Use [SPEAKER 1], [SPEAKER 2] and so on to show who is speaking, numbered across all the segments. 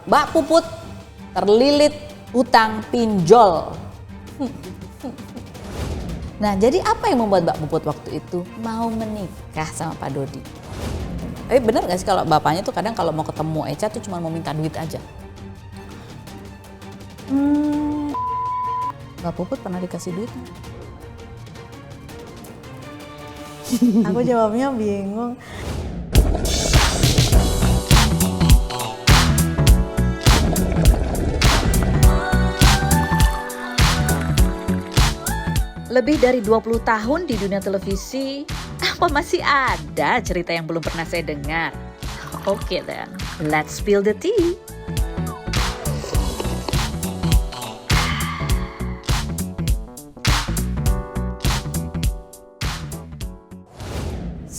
[SPEAKER 1] Mbak Puput terlilit hutang pinjol. Nah, jadi apa yang membuat Mbak Puput waktu itu mau menikah sama Pak Dodi? Bener gak sih kalau bapaknya tuh kadang kalau mau ketemu Echa tuh cuma mau minta duit aja? Mbak Puput pernah dikasih duit?
[SPEAKER 2] Aku jawabnya bingung.
[SPEAKER 3] Lebih dari 20 tahun di dunia televisi, apa masih ada cerita yang belum pernah saya dengar? Oke then, let's spill the tea.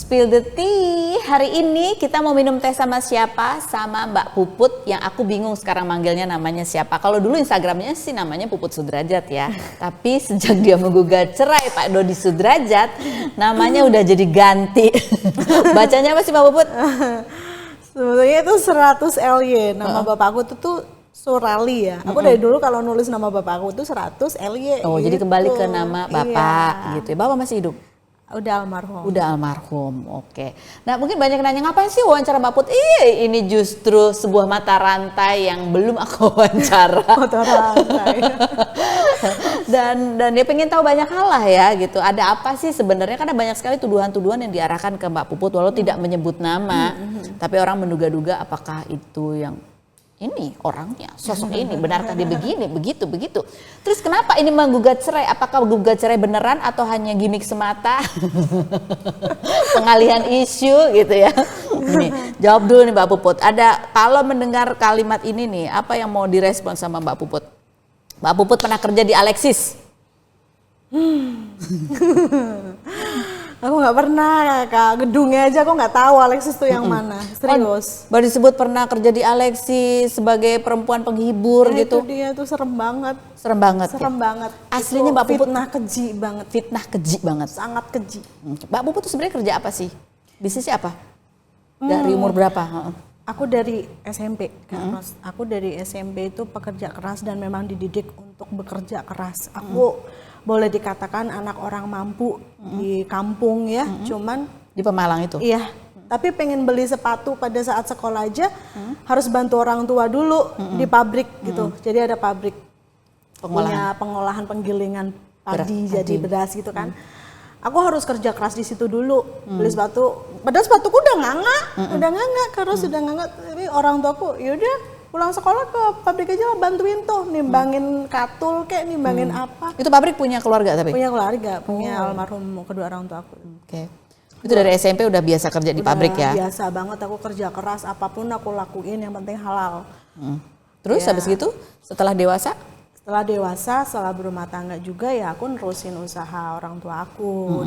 [SPEAKER 1] Spill the tea. Hari ini kita mau minum teh sama siapa? Sama Mbak Puput yang aku bingung sekarang manggilnya namanya siapa. Kalau dulu Instagramnya sih namanya Puput Sudrajat ya. Tapi sejak dia menggugat cerai Pak Dodi Sudrajat, namanya udah jadi ganti. Bacanya apa sih Mbak Puput?
[SPEAKER 2] Sebetulnya itu 100 LY. Nama bapakku tuh Surali ya. Aku dari dulu kalau nulis nama bapakku tuh 100 LY.
[SPEAKER 1] Oh,
[SPEAKER 2] gitu.
[SPEAKER 1] jadi kembali ke nama Bapak gitu ya. Bapak masih hidup?
[SPEAKER 2] Udah almarhum.
[SPEAKER 1] Udah almarhum, oke. Nah mungkin banyak nanya ngapain sih wawancara Mbak Put? Ini justru sebuah mata rantai yang belum aku wawancara.
[SPEAKER 2] Mata rantai.
[SPEAKER 1] dan dia pengen tahu banyak hal lah ya gitu. Ada apa sih sebenarnya? Karena banyak sekali tuduhan-tuduhan yang diarahkan ke Mbak Puput walau tidak menyebut nama, tapi orang menduga-duga apakah itu yang ini orangnya, sosok ini, benarkah dia begini, begitu. Terus kenapa ini menggugat cerai? Apakah gugat cerai beneran atau hanya gimmick semata? Pengalihan isu gitu ya. Nih, jawab dulu nih Mbak Puput. Kalau mendengar kalimat ini nih, apa yang mau direspon sama Mbak Puput? Mbak Puput pernah kerja di Alexis?
[SPEAKER 2] Aku nggak pernah Kak, gedungnya aja aku nggak tahu Alexis tuh yang mana. Serius.
[SPEAKER 1] Baru disebut pernah kerja di Alexis sebagai perempuan penghibur gitu.
[SPEAKER 2] Itu dia tuh serem banget.
[SPEAKER 1] Serem banget.
[SPEAKER 2] Serem banget.
[SPEAKER 1] Aslinya
[SPEAKER 2] Itu
[SPEAKER 1] Mbak Puput
[SPEAKER 2] fitnah keji banget.
[SPEAKER 1] Fitnah keji banget.
[SPEAKER 2] Sangat keji.
[SPEAKER 1] Mbak Puput tuh sebenarnya kerja apa sih? Bisnisnya apa? Dari umur berapa?
[SPEAKER 2] Aku dari SMP, Kak Ros. Aku dari SMP itu pekerja keras dan memang dididik untuk bekerja keras. Aku boleh dikatakan anak orang mampu di kampung ya, cuman
[SPEAKER 1] Di Pemalang itu?
[SPEAKER 2] iya. Tapi pengen beli sepatu pada saat sekolah aja harus bantu orang tua dulu di pabrik gitu. Jadi ada pabrik punya pengolahan penggilingan padi jadi beras gitu kan. Aku harus kerja keras di situ dulu, beli sepatu. Padahal sepatuku udah nganga, karena sudah nganga. Tapi orang tuaku, yaudah pulang sekolah ke pabrik aja lah, bantuin tuh, nimbangin katul kayak nimbangin apa.
[SPEAKER 1] Itu pabrik punya keluarga tapi?
[SPEAKER 2] Punya keluarga, punya almarhum kedua orang tua aku.
[SPEAKER 1] Oke. Itu dari SMP udah biasa kerja di pabrik ya?
[SPEAKER 2] Biasa banget, aku kerja keras, apapun aku lakuin yang penting halal.
[SPEAKER 1] Terus habis gitu setelah dewasa?
[SPEAKER 2] Setelah berumah tangga juga ya aku nerusin usaha orang tua aku.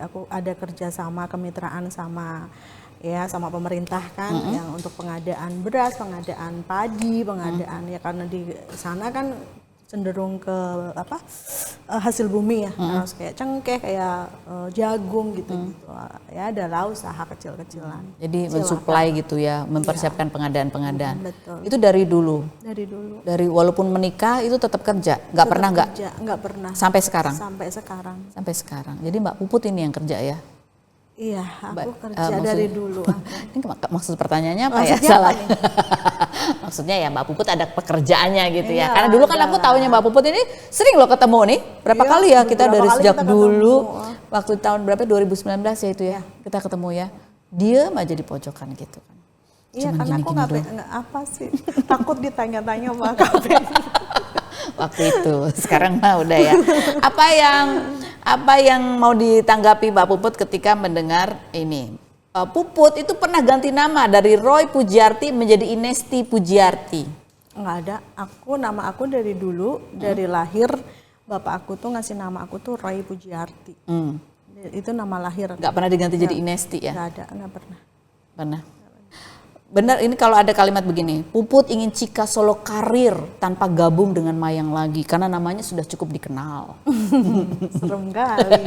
[SPEAKER 2] Aku ada kerja sama kemitraan sama pemerintah kan, yang untuk pengadaan beras, pengadaan padi, pengadaan ya karena di sana kan cenderung ke hasil bumi ya, harus kayak cengkeh, kayak jagung gitu. Ya adalah usaha kecil-kecilan.
[SPEAKER 1] Jadi mensuplai gitu ya, mempersiapkan pengadaan-pengadaan.
[SPEAKER 2] Betul.
[SPEAKER 1] Itu dari dulu?
[SPEAKER 2] Dari dulu.
[SPEAKER 1] Dari walaupun menikah itu tetap kerja? Nggak pernah nggak?
[SPEAKER 2] Nggak pernah.
[SPEAKER 1] Sampai sekarang?
[SPEAKER 2] Sampai sekarang.
[SPEAKER 1] Sampai sekarang. Jadi Mbak Puput ini yang kerja ya?
[SPEAKER 2] Iya, aku kerja dari dulu.
[SPEAKER 1] Ini maksud pertanyaannya apa
[SPEAKER 2] Maksudnya
[SPEAKER 1] ya? Salah.
[SPEAKER 2] apa nih?
[SPEAKER 1] Maksudnya ya Mbak Puput ada pekerjaannya gitu ya.
[SPEAKER 2] Iya,
[SPEAKER 1] Karena dulu kan aku taunya Mbak Puput ini sering loh ketemu nih. Berapa
[SPEAKER 2] Iya,
[SPEAKER 1] kali ya kita
[SPEAKER 2] beberapa
[SPEAKER 1] dari
[SPEAKER 2] kali
[SPEAKER 1] sejak
[SPEAKER 2] kita
[SPEAKER 1] dulu.
[SPEAKER 2] ketemu.
[SPEAKER 1] Waktu tahun berapa? 2019 ya itu ya. Kita ketemu ya. Diam aja di pojokan gitu kan.
[SPEAKER 2] Iya,
[SPEAKER 1] Cuman
[SPEAKER 2] karena aku
[SPEAKER 1] gini-gini
[SPEAKER 2] nggak apa sih. Takut ditanya-tanya sama KP.
[SPEAKER 1] waktu itu. Sekarang mah udah ya. Apa yang mau ditanggapi Mbak Puput ketika mendengar ini? Puput itu pernah ganti nama dari Roy Pujiarti menjadi Inesti Pujiarti.
[SPEAKER 2] Nggak ada. Nama aku dari dulu, dari lahir bapak aku tuh ngasih nama aku tuh Roy Pujiarti. Itu nama lahir.
[SPEAKER 1] Nggak pernah diganti jadi Inesti ya?
[SPEAKER 2] Nggak ada, nggak pernah.
[SPEAKER 1] Pernah. Benar, ini kalau ada kalimat begini, Puput ingin Cika solo karir tanpa gabung dengan Mayang lagi karena namanya sudah cukup dikenal.
[SPEAKER 2] Serem kali.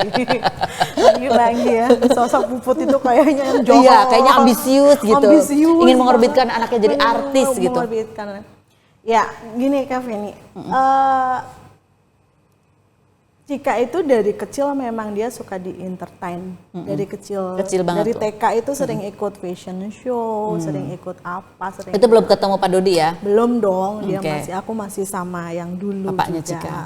[SPEAKER 2] Lagi-lagi ya, sosok Puput itu kayaknya yang jauh.
[SPEAKER 1] Iya, kayaknya ambisius gitu.
[SPEAKER 2] Ambisius,
[SPEAKER 1] ingin mengorbitkan anaknya jadi artis gitu.
[SPEAKER 2] Mengorbitkan. Ya, gini Kak Feni. Cika itu dari kecil memang dia suka di entertain. Dari kecil banget dari TK itu sering ikut fashion show, sering ikut apa, sering.
[SPEAKER 1] Itu belum ketemu Pak Dodi ya?
[SPEAKER 2] Belum dong, dia aku masih sama yang dulu
[SPEAKER 1] bapaknya
[SPEAKER 2] juga.
[SPEAKER 1] Cika.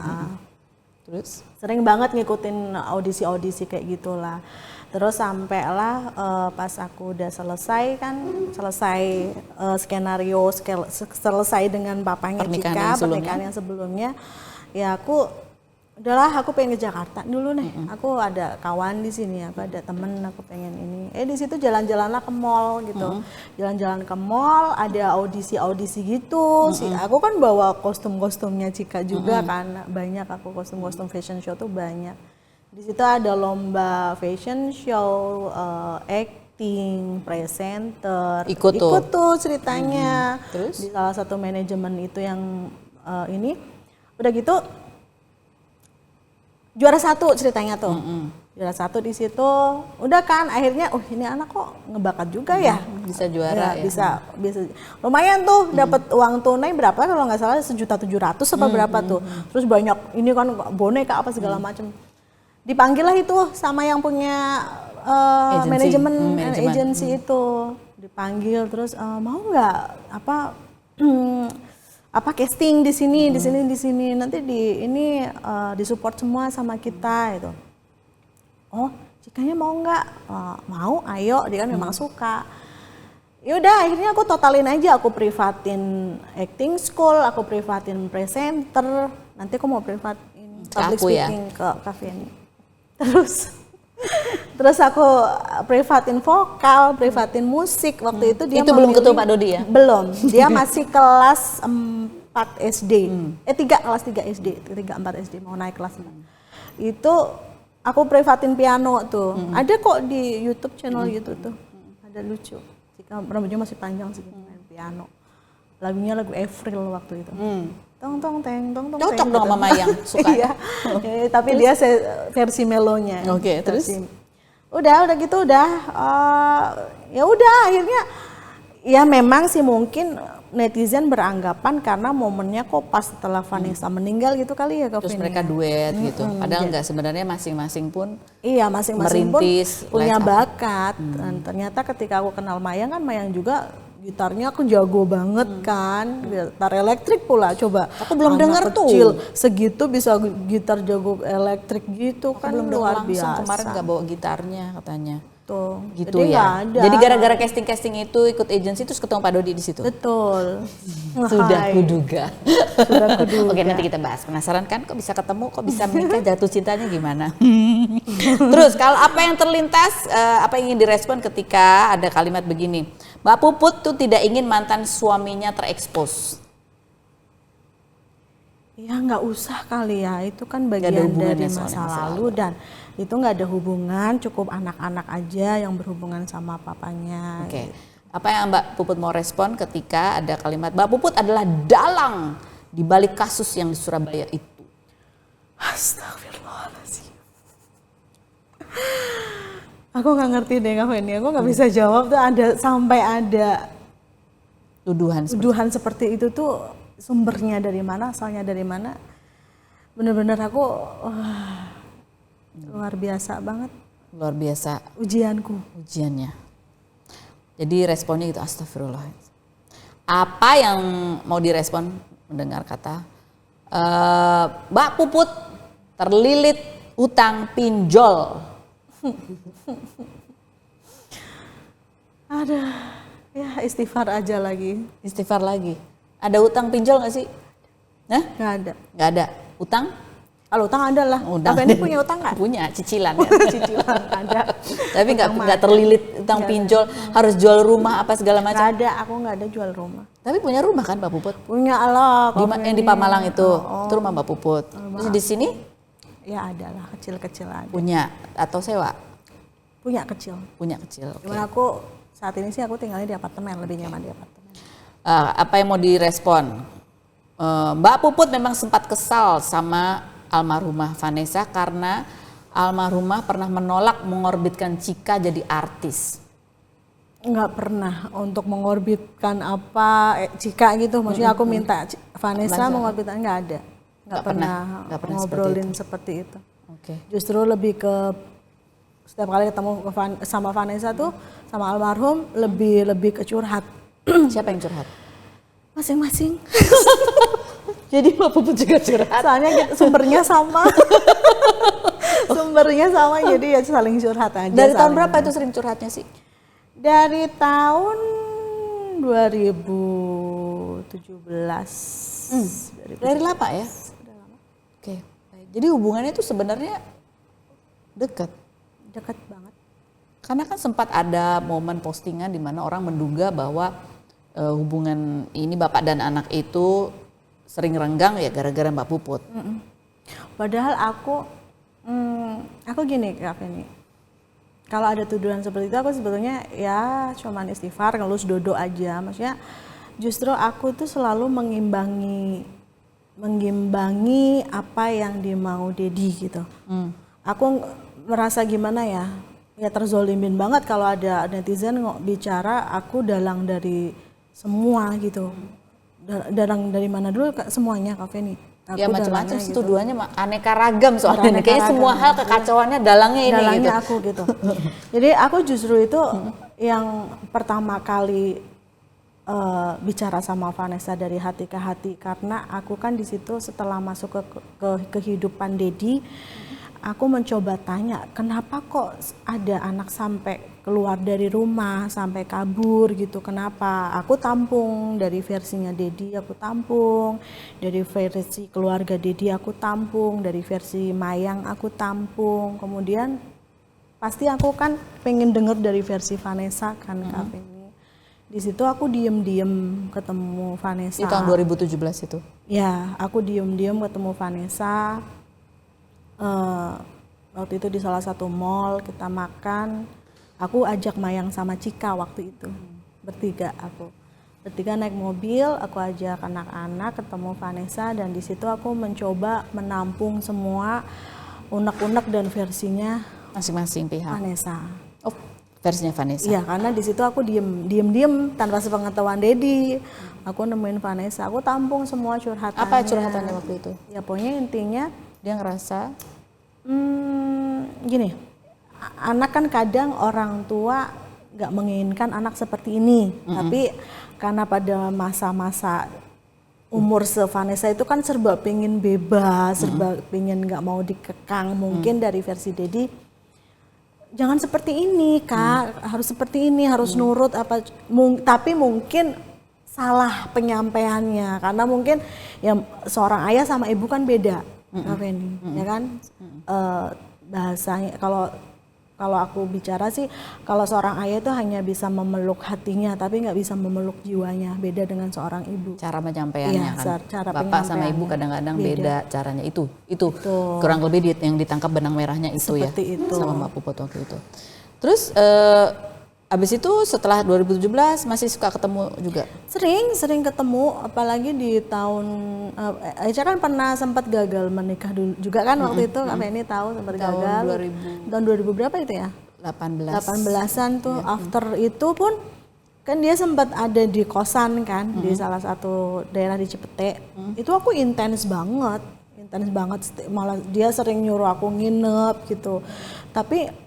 [SPEAKER 1] Terus
[SPEAKER 2] sering banget ngikutin audisi gitulah. Terus sampailah pas aku udah selesai skenario selesai dengan bapaknya Cika, pernikahan yang sebelumnya, ya aku udahlah, aku pengen ke Jakarta dulu nih. Aku ada kawan di sini, aku ada temen, aku pengen ini. Di situ jalan-jalanlah ke mall gitu. Jalan-jalan ke mall, ada audisi gitu. Aku kan bawa kostum-kostumnya Cika juga kan. Banyak aku kostum-kostum fashion show tuh banyak. Di situ ada lomba fashion show, acting, presenter. Ikut tuh ceritanya.
[SPEAKER 1] Terus?
[SPEAKER 2] Di salah satu manajemen itu yang ini. Udah gitu juara 1 ceritanya tuh. Juara 1 di situ. Udah kan akhirnya ini anak kok ngebakat juga ya.
[SPEAKER 1] Bisa juara ya.
[SPEAKER 2] Bisa. Lumayan tuh dapat uang tunai berapa kalau nggak salah 1.700.000 apa berapa tuh. Terus banyak ini kan boneka apa segala macam. Dipanggil lah itu sama yang punya manajemen agency itu. Dipanggil terus mau nggak casting di sini nanti disupport semua sama kita itu. Oh, Cikanya mau nggak? Mau, ayo, dia kan memang suka. Yaudah, akhirnya aku totalin aja, aku privatin acting school, aku privatin presenter, nanti aku mau privatin public speaking ke Cafe ini. Terus aku privatin vokal, privatin musik. Waktu itu dia
[SPEAKER 1] belum ketemu Pak Dodi ya?
[SPEAKER 2] Belum, dia masih kelas 4 SD. 3 kelas 3 SD, 3-4 SD mau naik kelas 4. Itu aku privatin piano tuh. Ada kok di YouTube channel YouTube tuh. Ada lucu. Jika rambutnya masih panjang sih main piano. Lagunya lagu Avril waktu itu. Tong tong teng tong tong.
[SPEAKER 1] Cocok dong sama Mayang suka.
[SPEAKER 2] Iya. Tapi dia versi melonya.
[SPEAKER 1] Oke, terus
[SPEAKER 2] udah gitu ya udah akhirnya ya memang sih mungkin netizen beranggapan karena momennya kok pas setelah Vanessa meninggal gitu kali ya.
[SPEAKER 1] Terus mereka duet gitu. Padahal enggak, sebenarnya masing-masing pun
[SPEAKER 2] masing-masing
[SPEAKER 1] merintis,
[SPEAKER 2] pun punya bakat. Dan ternyata ketika aku kenal Mayang kan Mayang juga gitarnya aku jago banget kan, gitar elektrik pula, coba.
[SPEAKER 1] Aku belum dengar
[SPEAKER 2] tuh. Segitu bisa gitar jago elektrik gitu kan,
[SPEAKER 1] belum
[SPEAKER 2] luar
[SPEAKER 1] biasa.
[SPEAKER 2] biasa.
[SPEAKER 1] Kemarin nggak bawa gitarnya katanya.
[SPEAKER 2] Tuh.
[SPEAKER 1] Gitu jadi ya. Jadi gara-gara casting itu ikut agensi terus ketemu Pak Dodi di situ.
[SPEAKER 2] Betul.
[SPEAKER 1] Sudah kuduga. Oke, nanti kita bahas. Penasaran kan kok bisa ketemu, kok bisa menikah, jatuh cintanya gimana? Terus kalau apa yang terlintas, apa yang ingin direspon ketika ada kalimat begini? Mbak Puput tuh tidak ingin mantan suaminya terekspos.
[SPEAKER 2] Ya nggak usah kali ya, itu kan bagian dari masa lalu dan itu nggak ada hubungan, cukup anak-anak aja yang berhubungan sama papanya.
[SPEAKER 1] Oke. Apa yang Mbak Puput mau respon ketika ada kalimat Mbak Puput adalah dalang di balik kasus yang di Surabaya itu?
[SPEAKER 2] Astagfirullahaladzim. Aku nggak ngerti deh Kak Feni, aku nggak bisa jawab tuh sampai ada tuduhan seperti itu tuh sumbernya dari mana, asalnya dari mana. Bener-bener aku luar biasa banget.
[SPEAKER 1] Luar biasa. Ujiannya. Jadi responnya gitu, astagfirullah. Apa yang mau direspon mendengar kata Mbak Puput terlilit utang pinjol?
[SPEAKER 2] Aduh, ya istighfar aja lagi.
[SPEAKER 1] Istighfar lagi. Ada utang pinjol nggak sih? Nah?
[SPEAKER 2] Nggak ada.
[SPEAKER 1] Nggak ada. Utang?
[SPEAKER 2] Kalau utang ada lah. Tapi ini punya utang nggak?
[SPEAKER 1] Punya, cicilan ya.
[SPEAKER 2] Cicilan ada.
[SPEAKER 1] Tapi nggak terlilit utang pinjol, harus jual rumah apa segala macam?
[SPEAKER 2] Nggak ada, aku nggak ada jual rumah.
[SPEAKER 1] Tapi punya rumah kan Mbak Puput?
[SPEAKER 2] Punya lah.
[SPEAKER 1] Yang di Pamalang itu, itu rumah Mbak Puput. Terus di sini?
[SPEAKER 2] Ya ada lah, kecil-kecil ada.
[SPEAKER 1] Punya atau sewa?
[SPEAKER 2] Punya kecil.
[SPEAKER 1] Punya kecil.
[SPEAKER 2] Cuman aku saat ini sih aku tinggalnya di apartemen, lebih nyaman di apartemen.
[SPEAKER 1] Apa yang mau direspon? Mbak Puput memang sempat kesal sama almarhumah Vanessa karena almarhumah pernah menolak mengorbitkan Chika jadi artis.
[SPEAKER 2] Nggak pernah untuk mengorbitkan Chika gitu, maksudnya aku minta Vanessa mengorbitkan, nggak ada. Nggak pernah ngobrolin seperti itu.
[SPEAKER 1] Oke.
[SPEAKER 2] Justru lebih ke setiap kali ketemu sama Vanessa tuh sama almarhum lebih ke curhat.
[SPEAKER 1] Siapa yang curhat?
[SPEAKER 2] Masing-masing.
[SPEAKER 1] Jadi Mbak Puput juga curhat.
[SPEAKER 2] Soalnya sumbernya sama. Sumbernya sama, jadi ya saling curhat aja.
[SPEAKER 1] Dari tahun berapa itu sering curhatnya sih?
[SPEAKER 2] Dari tahun 2017.
[SPEAKER 1] Dari lama ya?
[SPEAKER 2] Udah lama.
[SPEAKER 1] Oke. Jadi hubungannya itu sebenarnya dekat.
[SPEAKER 2] Dekat banget.
[SPEAKER 1] Karena kan sempat ada momen postingan di mana orang menduga bahwa hubungan ini bapak dan anak itu sering renggang ya gara-gara Mbak Puput.
[SPEAKER 2] Padahal aku gini Kak Feni, kalau ada tuduhan seperti itu aku sebetulnya ya cuman istighfar, ngelus dodo aja. Maksudnya justru aku tuh selalu mengimbangi apa yang dimau Dedi gitu. Aku merasa gimana ya terzolimin banget kalau ada netizen bicara aku dalang dari semua gitu. Dalang dari mana dulu semuanya Kak Feni.
[SPEAKER 1] Ya macam-macam gitu. Tuduhannya aneka ragam soalnya. Kayaknya semua hal kekacauannya dalangnya ini
[SPEAKER 2] dalangnya
[SPEAKER 1] gitu.
[SPEAKER 2] aku gitu. Jadi aku justru itu yang pertama kali bicara sama Vanessa dari hati ke hati, karena aku kan di situ setelah masuk ke kehidupan Dedi, aku mencoba tanya kenapa kok ada anak sampai keluar dari rumah, sampai kabur gitu, kenapa? Aku tampung dari versinya Dedi, aku tampung dari versi keluarga Dedi, aku tampung dari versi Mayang, aku tampung. Kemudian pasti aku kan pengen denger dari versi Vanessa kan Kak Feni. Di situ aku diem-diem ketemu Vanessa.
[SPEAKER 1] Di tahun 2017 itu?
[SPEAKER 2] Ya, aku diem-diem ketemu Vanessa. Waktu itu di salah satu mall kita makan. Aku ajak Mayang sama Chika waktu itu, bertiga naik mobil, aku ajak anak-anak ketemu Vanessa, dan di situ aku mencoba menampung semua unek-unek dan versinya
[SPEAKER 1] masing-masing pihak.
[SPEAKER 2] Vanessa.
[SPEAKER 1] Oh, versinya Vanessa.
[SPEAKER 2] Iya, karena di situ aku diem tanpa sepengetahuan Dedi. Aku nemuin Vanessa, aku tampung semua curhatannya.
[SPEAKER 1] Apa curhatannya waktu itu?
[SPEAKER 2] Ya pokoknya intinya
[SPEAKER 1] dia ngerasa
[SPEAKER 2] gini, anak kan kadang orang tua gak menginginkan anak seperti ini, tapi karena pada masa-masa umur Vanessa itu kan serba pengen bebas, serba pengen gak mau dikekang, mungkin dari versi Dedi, jangan seperti ini Kak, harus seperti ini, harus nurut apa, tapi mungkin salah penyampaiannya, karena mungkin ya seorang ayah sama ibu kan beda, Kak Feni, ya kan, bahasanya kalau aku bicara sih, kalau seorang ayah itu hanya bisa memeluk hatinya, tapi nggak bisa memeluk jiwanya. Beda dengan seorang ibu.
[SPEAKER 1] Cara menyampaikannya
[SPEAKER 2] iya,
[SPEAKER 1] kan.
[SPEAKER 2] Cara
[SPEAKER 1] Bapak sama ibu kadang-kadang beda caranya. Itu kurang lebih yang ditangkap benang merahnya itu. Seperti itu. Sama Mbak Puput waktu itu. Terus abis itu setelah 2017 masih suka ketemu juga? Sering
[SPEAKER 2] ketemu, apalagi di tahun Aicha kan pernah sempat gagal menikah dulu juga kan waktu itu, Kak Feni tahu sempat gagal. Tahun 2000 berapa itu ya? 18-an tuh. After itu pun kan dia sempat ada di kosan kan, di salah satu daerah di Cipete. Itu aku intens banget, malah dia sering nyuruh aku nginep gitu. Tapi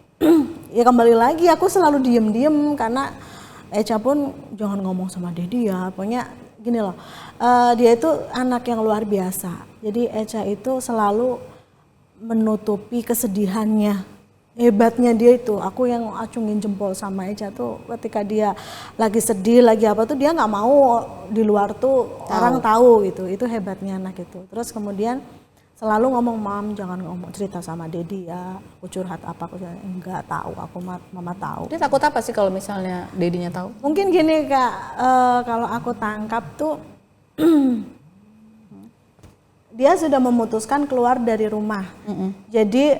[SPEAKER 2] ya kembali lagi aku selalu diem karena Echa pun jangan ngomong sama Dedi ya, pokoknya gini loh, dia itu anak yang luar biasa, jadi Echa itu selalu menutupi kesedihannya. Hebatnya dia itu, aku yang acungin jempol sama Echa tuh ketika dia lagi sedih, lagi apa tuh dia nggak mau di luar tuh orang tahu gitu, itu hebatnya anak itu. Terus kemudian selalu ngomong, Mam jangan ngomong cerita sama Dedi ya, aku curhat apa, aku enggak tahu, aku mama tahu.
[SPEAKER 1] Dia takut apa sih kalau misalnya Dedinya tahu?
[SPEAKER 2] Mungkin gini Kak, kalau aku tangkap tuh dia sudah memutuskan keluar dari rumah. Jadi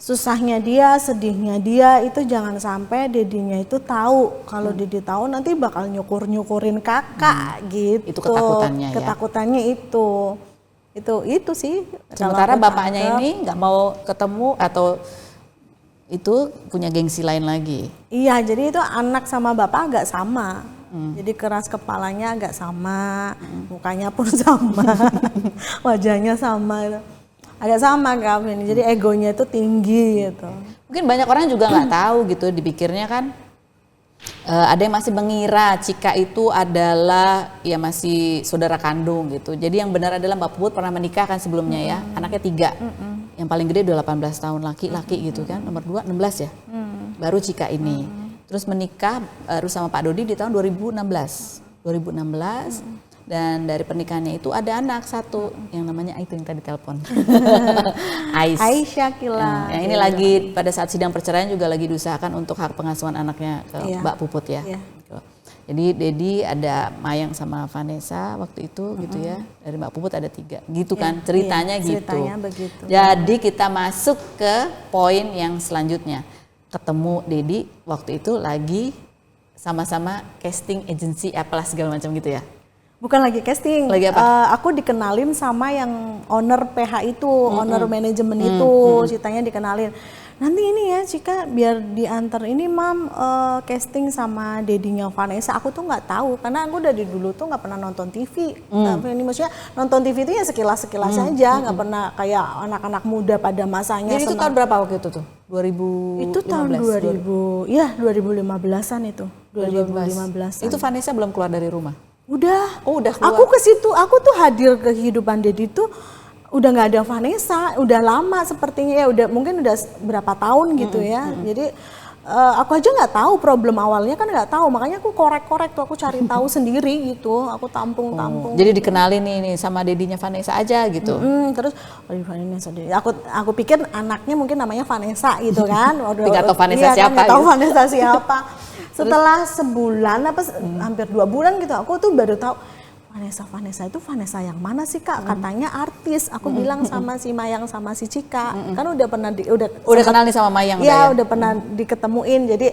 [SPEAKER 2] susahnya dia, sedihnya dia itu jangan sampai dedinya itu tahu. Kalau dedi tahu nanti bakal nyukurin kakak gitu.
[SPEAKER 1] Itu ketakutannya ya.
[SPEAKER 2] Ketakutannya itu sih.
[SPEAKER 1] Sementara bapaknya ini nggak mau ketemu atau itu punya gengsi lain lagi.
[SPEAKER 2] Iya, jadi itu anak sama bapak agak sama. Jadi keras kepalanya agak sama, mukanya pun sama, wajahnya sama. Agak sama Kak ini, jadi egonya itu tinggi gitu.
[SPEAKER 1] Mungkin banyak orang juga nggak tahu gitu, dipikirnya kan ada yang masih mengira Cika itu adalah ya masih saudara kandung gitu. Jadi yang benar adalah Mbak Puput pernah menikah kan sebelumnya ya, anaknya 3. Yang paling gede udah 18 tahun laki-laki gitu kan, nomor 2 16 ya. Baru Cika ini. Terus menikah baru sama Pak Dodi di tahun 2016. Dan dari pernikahannya itu ada anak 1 yang namanya itu yang tadi telepon.
[SPEAKER 2] Aisyah Kila.
[SPEAKER 1] Yang ini lagi pada saat sidang perceraian juga lagi diusahakan untuk hak pengasuhan anaknya ke Mbak Puput ya. Gitu. Jadi Dedi ada Mayang sama Vanessa waktu itu gitu ya. Dari Mbak Puput ada 3. Gitu kan ceritanya gitu.
[SPEAKER 2] Ceritanya begitu.
[SPEAKER 1] Jadi kita masuk ke poin yang selanjutnya. Ketemu Dedi waktu itu lagi sama-sama casting agency apalah segala macam gitu ya.
[SPEAKER 2] Bukan lagi casting,
[SPEAKER 1] lagi apa?
[SPEAKER 2] Aku dikenalin sama yang owner PH itu, owner manajemen itu, ceritanya dikenalin. Nanti ini ya Cika biar diantar ini Mam casting sama dedinya Vanessa. Aku tuh nggak tahu karena aku dari dulu tuh nggak pernah nonton TV. Ini maksudnya nonton TV itu ya sekilas-sekilas aja, nggak pernah kayak anak-anak muda pada masanya.
[SPEAKER 1] Jadi itu tahun berapa waktu itu tuh? 2015.
[SPEAKER 2] Itu tahun 2000, ya 2015-an itu. 2015.
[SPEAKER 1] Itu Vanessa belum keluar dari rumah.
[SPEAKER 2] Udah
[SPEAKER 1] keluar.
[SPEAKER 2] Aku ke situ, aku tuh hadir ke kehidupan Dedi tuh udah nggak ada Vanessa, udah lama sepertinya ya, udah mungkin udah berapa tahun gitu ya. Jadi aku aja nggak tahu problem awalnya kan nggak tahu, makanya aku korek-korek tuh, aku cari tahu sendiri gitu, aku tampung-tampung.
[SPEAKER 1] Jadi dikenalin nih sama dedinya Vanessa aja gitu.
[SPEAKER 2] Terus Vanessa, aku pikir anaknya mungkin namanya Vanessa gitu kan.
[SPEAKER 1] Nggak tahu Vanessa siapa.
[SPEAKER 2] Nggak tahu Vanessa siapa. Setelah sebulan hampir 2 bulan gitu, aku tuh baru tahu Vanessa itu Vanessa yang mana sih Kak? Katanya artis. Aku bilang sama si Mayang sama si Cika, kan udah pernah
[SPEAKER 1] udah kenal nih sama Mayang.
[SPEAKER 2] Ya udah pernah diketemuin. Jadi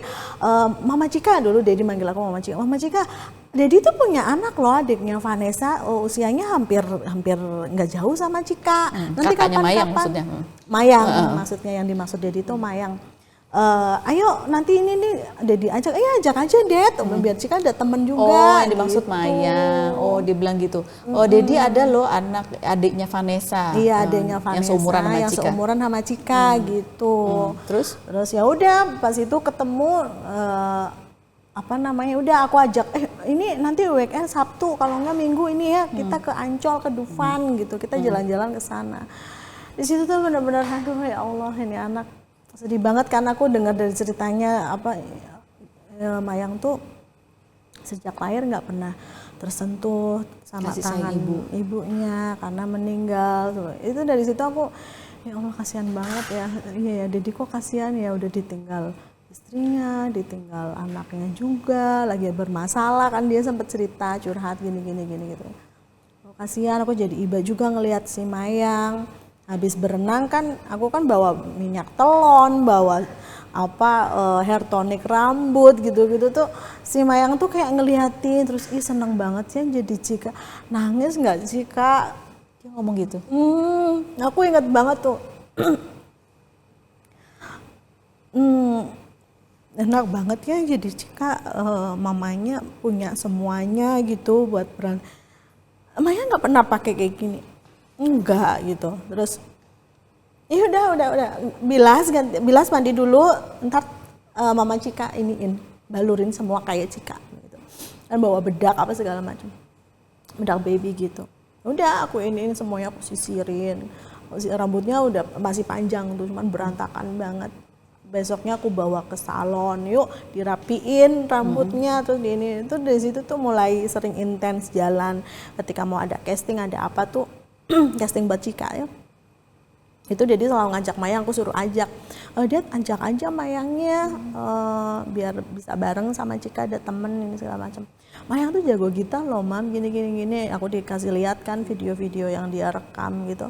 [SPEAKER 2] Mama Cika dulu, Dedi manggil aku Mama Cika. Mama Cika, Dedi tuh punya anak loh, adiknya Vanessa, usianya hampir nggak jauh sama Cika. Nanti
[SPEAKER 1] kakaknya Mayang
[SPEAKER 2] kapan?
[SPEAKER 1] maksudnya.
[SPEAKER 2] Mayang maksudnya, yang dimaksud Dedi tuh Mayang. Ayo nanti ini nih Dedi ajak, ajak aja Ded, biar Cika ada temen juga.
[SPEAKER 1] Yang dimaksud gitu. Mayang, dia bilang gitu. Dedi ada loh adiknya Vanessa.
[SPEAKER 2] Iya, adiknya Vanessa
[SPEAKER 1] yang seumuran sama
[SPEAKER 2] Cika gitu. Terus ya udah pas itu ketemu udah aku ajak ini nanti weekend Sabtu kalau enggak Minggu ini ya kita ke Ancol, ke Dufan gitu, kita jalan-jalan ke sana. Di situ tuh benar-benar aduh ya Allah, ini anak sedih banget karena aku dengar dari ceritanya Mayang tuh sejak lahir nggak pernah tersentuh sama
[SPEAKER 1] kasih
[SPEAKER 2] tangan ibunya karena meninggal. Itu dari situ aku ya Allah kasihan banget ya. Iya ya Dedi kok kasihan ya, udah ditinggal istrinya, ditinggal anaknya juga, lagi bermasalah kan, dia sempat cerita curhat gini gitu. Kasihan, aku jadi iba juga ngelihat si Mayang. Habis berenang kan, aku kan bawa minyak telon, bawa hair tonic rambut gitu tuh. Si Mayang tuh kayak ngeliatin, terus seneng banget sih jadi Cika. Nangis nggak Cika?
[SPEAKER 1] Dia ngomong gitu.
[SPEAKER 2] Aku inget banget tuh. Enak banget ya jadi Cika, mamanya punya semuanya gitu buat peran. Maya nggak pernah pakai kayak gini. Enggak gitu. Terus ya udah bilas mandi dulu, ntar Mama Cika balurin semua kayak Cika gitu. Dan bawa bedak apa segala macam, bedak baby gitu. Udah aku semuanya aku sisirin, rambutnya udah masih panjang tuh, cuman berantakan banget. Besoknya aku bawa ke salon, yuk dirapiin rambutnya, terus itu dari situ tuh mulai sering intens jalan. Ketika mau ada casting ada apa tuh casting buat Cika ya. Itu jadi selalu ngajak Mayang, aku suruh ajak. Dia ajak aja Mayangnya biar bisa bareng sama Cika, ada temen ini segala macam. Mayang tuh jago gitar loh Mam, gini. Aku dikasih lihat kan video-video yang dia rekam gitu.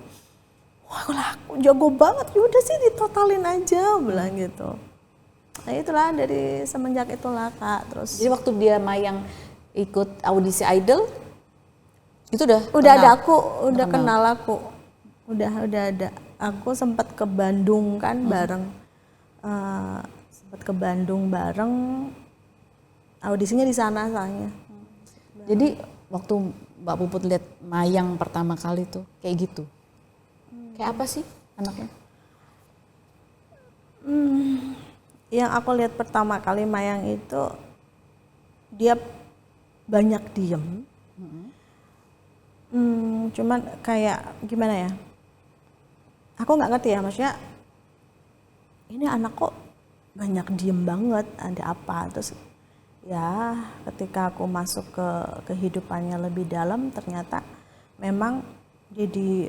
[SPEAKER 2] wah aku jago banget, yaudah sih ditotalin aja, bilang gitu. Nah itulah dari semenjak itulah Kak. Terus
[SPEAKER 1] Jadi waktu dia Mayang ikut audisi Idol, itu udah
[SPEAKER 2] ada aku, udah kenal aku, udah ada. Aku sempat ke Bandung kan bareng, audisinya di sana soalnya.
[SPEAKER 1] Jadi waktu Mbak Puput lihat Mayang pertama kali tuh kayak gitu, kayak apa sih anaknya?
[SPEAKER 2] Yang aku lihat pertama kali Mayang itu dia banyak diem. Cuman kayak gimana ya? Aku nggak ngerti ya, maksudnya ini anak kok banyak diem banget, ada apa? Terus ya ketika aku masuk ke kehidupannya lebih dalam, ternyata memang Dedi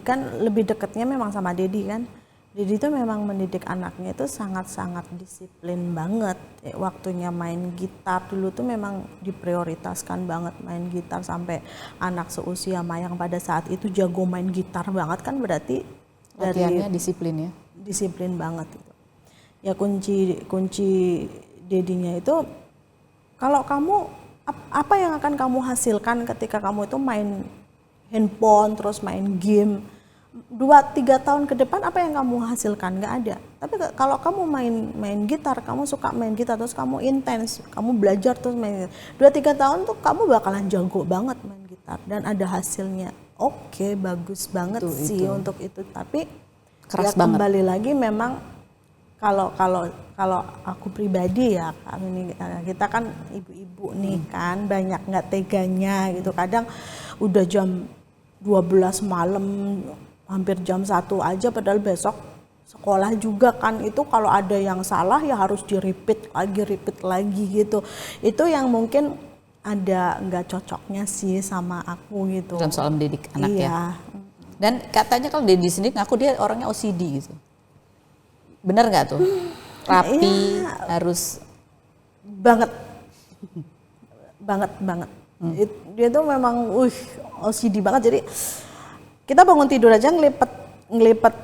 [SPEAKER 2] kan lebih dekatnya memang sama Dedi kan. Dedi itu memang mendidik anaknya itu sangat-sangat disiplin banget. Waktunya main gitar dulu tuh memang diprioritaskan banget main gitar, sampai anak seusia Mayang pada saat itu jago main gitar banget kan, berarti
[SPEAKER 1] Latihannya disiplin ya?
[SPEAKER 2] Disiplin banget itu. Ya kunci Dedinya itu, kalau kamu apa yang akan kamu hasilkan ketika kamu itu main handphone terus main game 2-3 tahun ke depan, apa yang kamu hasilkan? Nggak ada. Tapi kalau kamu main gitar, kamu suka main gitar terus kamu intens, kamu belajar terus main gitar, 2-3 tahun tuh kamu bakalan jago banget main gitar dan ada hasilnya. Oke, bagus banget sih untuk itu, tapi
[SPEAKER 1] keras
[SPEAKER 2] ya
[SPEAKER 1] banget.
[SPEAKER 2] Kembali lagi memang kalau aku pribadi ya, kita kan ibu-ibu nih kan, banyak nggak teganya gitu. Kadang udah jam 12 malam, hampir jam 1 aja, padahal besok sekolah juga kan. Itu kalau ada yang salah ya harus repeat lagi gitu. Itu yang mungkin ada nggak cocoknya sih sama aku gitu.
[SPEAKER 1] Dalam soal mendidik anak
[SPEAKER 2] iya.
[SPEAKER 1] ya. Dan katanya kalau Dedi sendiri ngaku dia orangnya OCD gitu. Bener nggak tuh? Rapi, harus
[SPEAKER 2] banget. Dia tuh memang OCD banget. Jadi kita bangun tidur aja ngelipet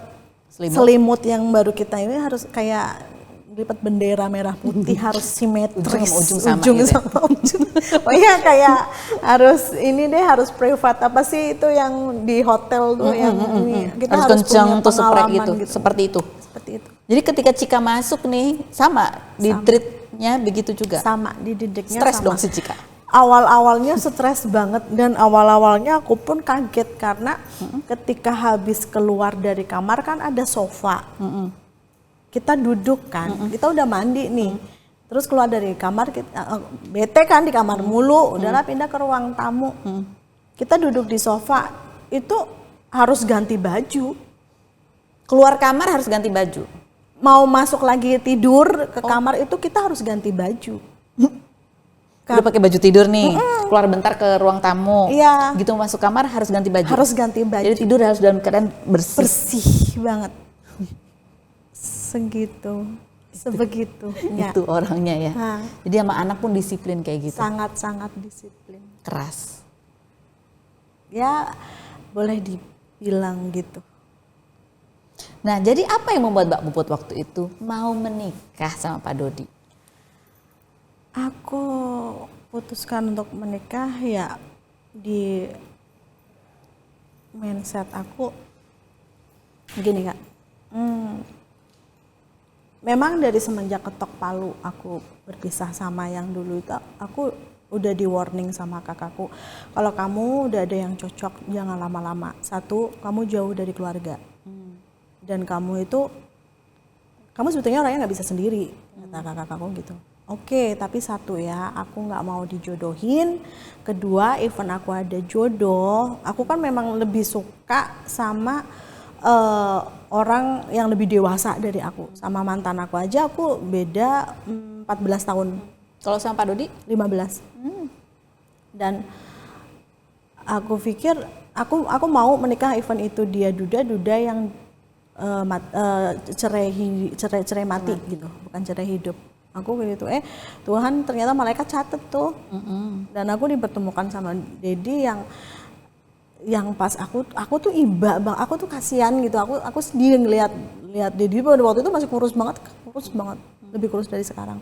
[SPEAKER 2] selimut yang baru kita ini harus kayak ngelipet bendera merah putih, harus simetris
[SPEAKER 1] ujung sama
[SPEAKER 2] ujung. Oh iya, kayak harus ini deh, harus privat. Apa sih itu yang di hotel tuh yang ini, kita harus
[SPEAKER 1] kenceng
[SPEAKER 2] punya
[SPEAKER 1] tuh
[SPEAKER 2] pengalaman
[SPEAKER 1] gitu. Seperti itu.
[SPEAKER 2] Seperti itu.
[SPEAKER 1] Jadi ketika Cika masuk nih sama di treatnya begitu juga.
[SPEAKER 2] Sama dididiknya
[SPEAKER 1] Stres
[SPEAKER 2] sama.
[SPEAKER 1] dong si Cika.
[SPEAKER 2] Awal-awalnya stres banget, dan awal-awalnya aku pun kaget karena ketika habis keluar dari kamar kan ada sofa. Kita duduk kan, kita udah mandi nih. Terus keluar dari kamar, kita bete kan di kamar mulu, udahlah pindah ke ruang tamu. Kita duduk di sofa, itu harus ganti baju.
[SPEAKER 1] Keluar kamar harus ganti baju.
[SPEAKER 2] Mau masuk lagi tidur ke kamar itu kita harus ganti baju.
[SPEAKER 1] Udah pakai baju tidur nih, keluar bentar ke ruang tamu.
[SPEAKER 2] Iya.
[SPEAKER 1] Gitu masuk kamar harus ganti baju.
[SPEAKER 2] Harus ganti baju.
[SPEAKER 1] Jadi tidur harus dalam keadaan bersih.
[SPEAKER 2] Bersih banget. Sebegitunya.
[SPEAKER 1] Itu orangnya ya.
[SPEAKER 2] Nah.
[SPEAKER 1] Jadi sama anak pun disiplin kayak gitu.
[SPEAKER 2] Sangat-sangat disiplin.
[SPEAKER 1] Keras.
[SPEAKER 2] Ya boleh dibilang gitu.
[SPEAKER 1] Nah, jadi apa yang membuat Mbak Puput waktu itu mau menikah sama Pak Dodi?
[SPEAKER 2] Aku putuskan untuk menikah ya di mindset aku gini Kak. Memang dari semenjak ketok palu aku berpisah sama yang dulu itu, aku udah di warning sama kakakku. Kalau kamu udah ada yang cocok, jangan lama-lama. 1, kamu jauh dari keluarga. Dan kamu sebetulnya orangnya nggak bisa sendiri, kata kakakku gitu. Oke, tapi 1 ya, aku nggak mau dijodohin. 2, even aku ada jodoh, aku kan memang lebih suka sama orang yang lebih dewasa dari aku. Sama mantan aku aja, aku beda 14 tahun.
[SPEAKER 1] Kalau sama Pak Dodi?
[SPEAKER 2] 15. Dan aku pikir, aku mau menikah even itu dia duda yang cerai mati gitu, bukan cerai hidup. Aku gitu, Tuhan ternyata malaikat catet tuh. Dan aku dipertemukan sama Dedi yang yang pas aku tuh iba bang, aku tuh kasihan gitu, aku sedih lihat Dedi waktu itu masih kurus banget, lebih kurus dari sekarang,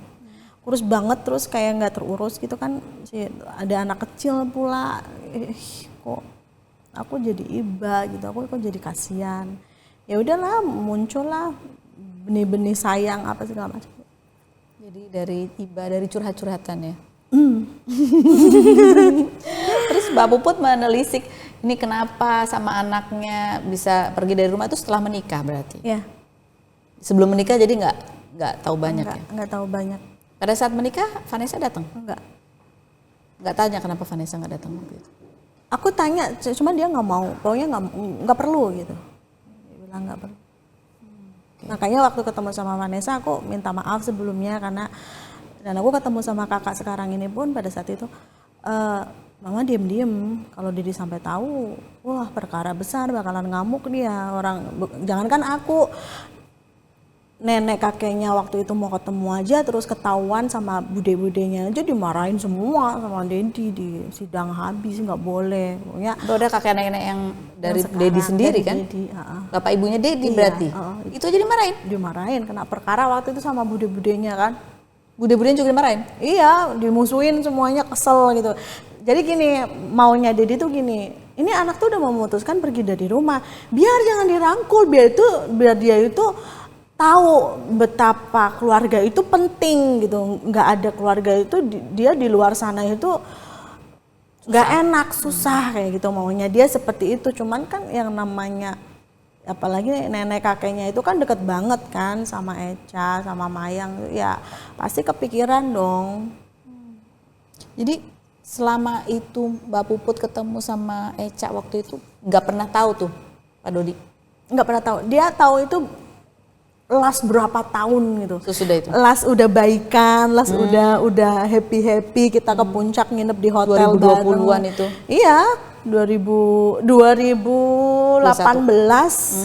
[SPEAKER 2] kurus banget, terus kayak nggak terurus gitu kan, ada anak kecil pula, kok aku jadi iba gitu, aku kok jadi kasihan. Ya udahlah, muncullah benih-benih sayang apa segala macam.
[SPEAKER 1] Jadi dari iba, dari curhat-curhatan ya. Terus Mbak Puput menelisik ini kenapa sama anaknya bisa pergi dari rumah itu setelah menikah berarti?
[SPEAKER 2] Ya.
[SPEAKER 1] Sebelum menikah jadi nggak tahu banyak ya?
[SPEAKER 2] Nggak tahu banyak.
[SPEAKER 1] Pada saat menikah Vanessa datang?
[SPEAKER 2] Enggak.
[SPEAKER 1] Nggak tanya kenapa Vanessa nggak datang waktu itu?
[SPEAKER 2] Aku tanya, cuma dia nggak mau, pokoknya nggak perlu gitu. Dia bilang nggak perlu. Makanya waktu ketemu sama Vanessa aku minta maaf sebelumnya dan aku ketemu sama kakak sekarang ini pun pada saat itu mama diem kalau Dedi sampai tahu wah perkara besar, bakalan ngamuk dia orang. Jangankan aku, nenek kakeknya waktu itu mau ketemu aja terus ketahuan sama bude-budenya aja dimarahin semua sama Dedi di sidang habis, nggak boleh. Pokoknya
[SPEAKER 1] itu ada kakek nenek yang dari Dedi sendiri
[SPEAKER 2] dari
[SPEAKER 1] kan?
[SPEAKER 2] Dedi,
[SPEAKER 1] Bapak ibunya Dedi
[SPEAKER 2] iya,
[SPEAKER 1] berarti? Itu aja dimarahin?
[SPEAKER 2] Dimarahin kena perkara waktu itu sama bude-budenya kan.
[SPEAKER 1] Bude-budenya juga dimarahin?
[SPEAKER 2] Iya, dimusuhin semuanya, kesel gitu. Jadi gini, maunya Dedi tuh gini, ini anak tuh udah memutuskan pergi dari rumah, biar jangan dirangkul, biar dia itu tahu betapa keluarga itu penting gitu. Nggak ada keluarga itu, dia di luar sana itu nggak enak, susah kayak gitu. Maunya dia seperti itu. Cuman kan yang namanya apalagi nenek kakeknya itu kan deket banget kan sama Echa, sama Mayang, ya pasti kepikiran dong.
[SPEAKER 1] Jadi selama itu Mbak Puput ketemu sama Echa waktu itu nggak pernah tahu tuh Pak Dodi? Nggak pernah tahu.
[SPEAKER 2] Dia tahu itu las berapa tahun gitu.
[SPEAKER 1] Sesudah itu.
[SPEAKER 2] Las udah baikan, las udah happy kita ke puncak nginep di hotel
[SPEAKER 1] 2020-an itu.
[SPEAKER 2] Iya, 2018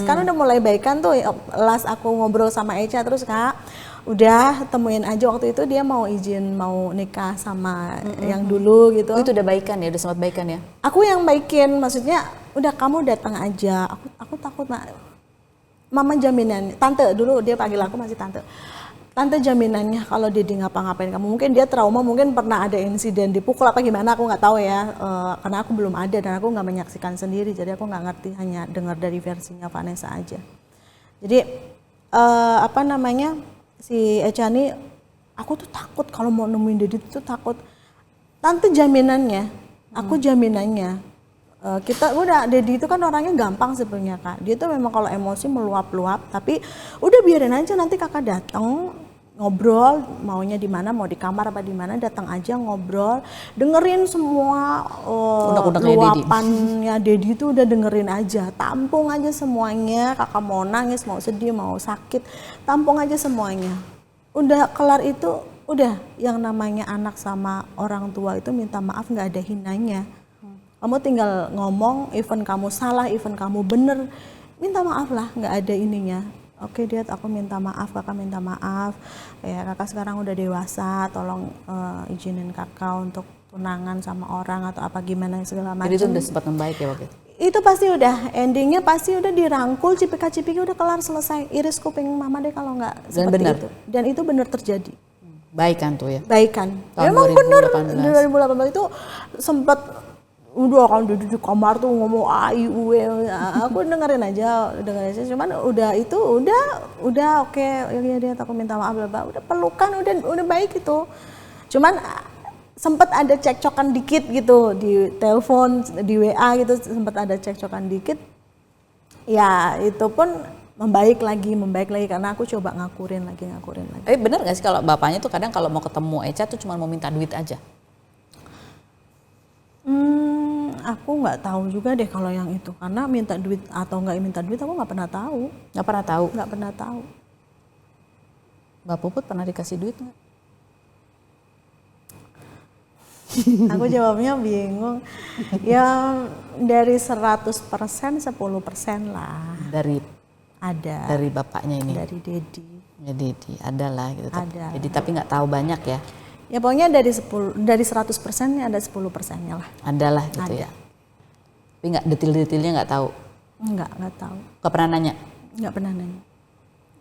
[SPEAKER 2] kan udah mulai baikan tuh. Las aku ngobrol sama Echa terus Kak, udah temuin aja waktu itu dia mau izin mau nikah sama yang dulu gitu.
[SPEAKER 1] Itu udah baikan ya, udah sempat baikan ya?
[SPEAKER 2] Aku yang baikin, maksudnya udah kamu datang aja. Aku takut Mama jaminannya, tante dulu dia panggil aku masih tante. Tante jaminannya kalau Dedi ngapa-ngapain kamu, mungkin dia trauma, mungkin pernah ada insiden dipukul apa gimana, aku nggak tahu ya, karena aku belum ada dan aku nggak menyaksikan sendiri, jadi aku nggak ngerti, hanya dengar dari versinya Vanessa aja. Jadi si Echa ini, aku tuh takut kalau mau nemuin Dedi tuh takut. Tante jaminannya, aku jaminannya. Dedi itu kan orangnya gampang sebenarnya Kak. Dia tuh memang kalau emosi meluap-luap, tapi udah biarin aja, nanti kakak datang ngobrol, maunya di mana, mau di kamar apa di mana, datang aja ngobrol, dengerin semua luapannya Dedi itu udah dengerin aja, tampung aja semuanya. Kakak mau nangis, mau sedih, mau sakit, tampung aja semuanya. Udah kelar itu, udah yang namanya anak sama orang tua itu minta maaf nggak ada hinanya. Kamu tinggal ngomong, even kamu salah, even kamu bener, minta maaf lah, nggak ada ininya. Oke Dad, aku minta maaf, kakak minta maaf. Kayak kakak sekarang udah dewasa, tolong izinin kakak untuk tunangan sama orang atau apa gimana segala macam.
[SPEAKER 1] Jadi itu udah sempat membaik ya waktu itu?
[SPEAKER 2] Itu pasti udah, endingnya pasti udah dirangkul, cipika-cipiki udah kelar, selesai. Iris kuping mama deh kalau nggak seperti
[SPEAKER 1] benar
[SPEAKER 2] itu. Dan itu benar terjadi.
[SPEAKER 1] Baikan tuh ya?
[SPEAKER 2] Baikan.
[SPEAKER 1] Emang
[SPEAKER 2] bener, 2018 itu sempat udah kan di kamar tuh ngomong aku dengerin aja, cuman udah oke, ya dia aku minta maaf udah pelukan, udah baik itu. Cuman sempat ada cekcokan dikit gitu di telepon, di WA gitu, sempat ada cekcokan dikit. Ya itu pun membaik lagi karena aku coba ngakurin lagi.
[SPEAKER 1] Bener gak sih kalau bapaknya tuh kadang kalau mau ketemu Echa tuh cuma mau minta duit aja?
[SPEAKER 2] Aku nggak tahu juga deh kalau yang itu, karena minta duit atau nggak minta duit aku nggak pernah tahu.
[SPEAKER 1] Nggak pernah tahu. Mbak Puput pernah dikasih duit nggak?
[SPEAKER 2] Aku jawabnya bingung. Ya dari 100% 10% lah.
[SPEAKER 1] Dari bapaknya ini.
[SPEAKER 2] Dari Dedi.
[SPEAKER 1] Ya Dedi, ada lah gitu.
[SPEAKER 2] Ada.
[SPEAKER 1] Tapi nggak tahu banyak ya.
[SPEAKER 2] Ya pokoknya dari 100%-nya ada 10%-nya lah.
[SPEAKER 1] Adalah gitu
[SPEAKER 2] ada.
[SPEAKER 1] Ya. Tapi Tapi nggak detail-detailnya nggak tahu.
[SPEAKER 2] Nggak tahu.
[SPEAKER 1] Nggak pernah nanya.
[SPEAKER 2] Nggak pernah nanya.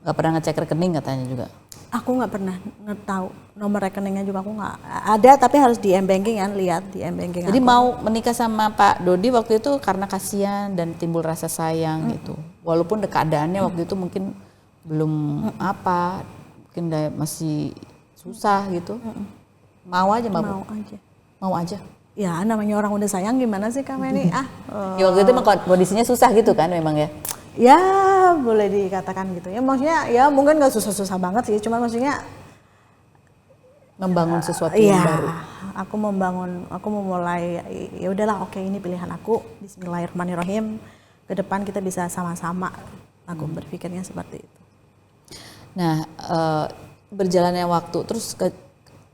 [SPEAKER 1] Nggak pernah ngecek rekening katanya juga.
[SPEAKER 2] Aku nggak pernah tahu nomor rekeningnya juga, aku nggak ada, tapi harus di m-banking kan, lihat di m-banking.
[SPEAKER 1] Jadi mau menikah sama Pak Dodi waktu itu karena kasihan dan timbul rasa sayang gitu. Walaupun keadaannya waktu itu mungkin belum mungkin masih susah gitu. Mau aja Mbak. Mau aja.
[SPEAKER 2] Ya namanya orang udah sayang gimana sih Kak Feni?
[SPEAKER 1] Ya waktu itu emang kondisinya susah gitu kan memang ya?
[SPEAKER 2] Ya boleh dikatakan gitu ya, maksudnya ya mungkin nggak susah-susah banget sih, cuma maksudnya
[SPEAKER 1] membangun sesuatu yang baru.
[SPEAKER 2] Aku memulai, ya udahlah, oke, ini pilihan aku, Bismillahirrahmanirrahim, ke depan kita bisa sama-sama, aku berpikirnya seperti itu.
[SPEAKER 1] Nah, berjalannya waktu, terus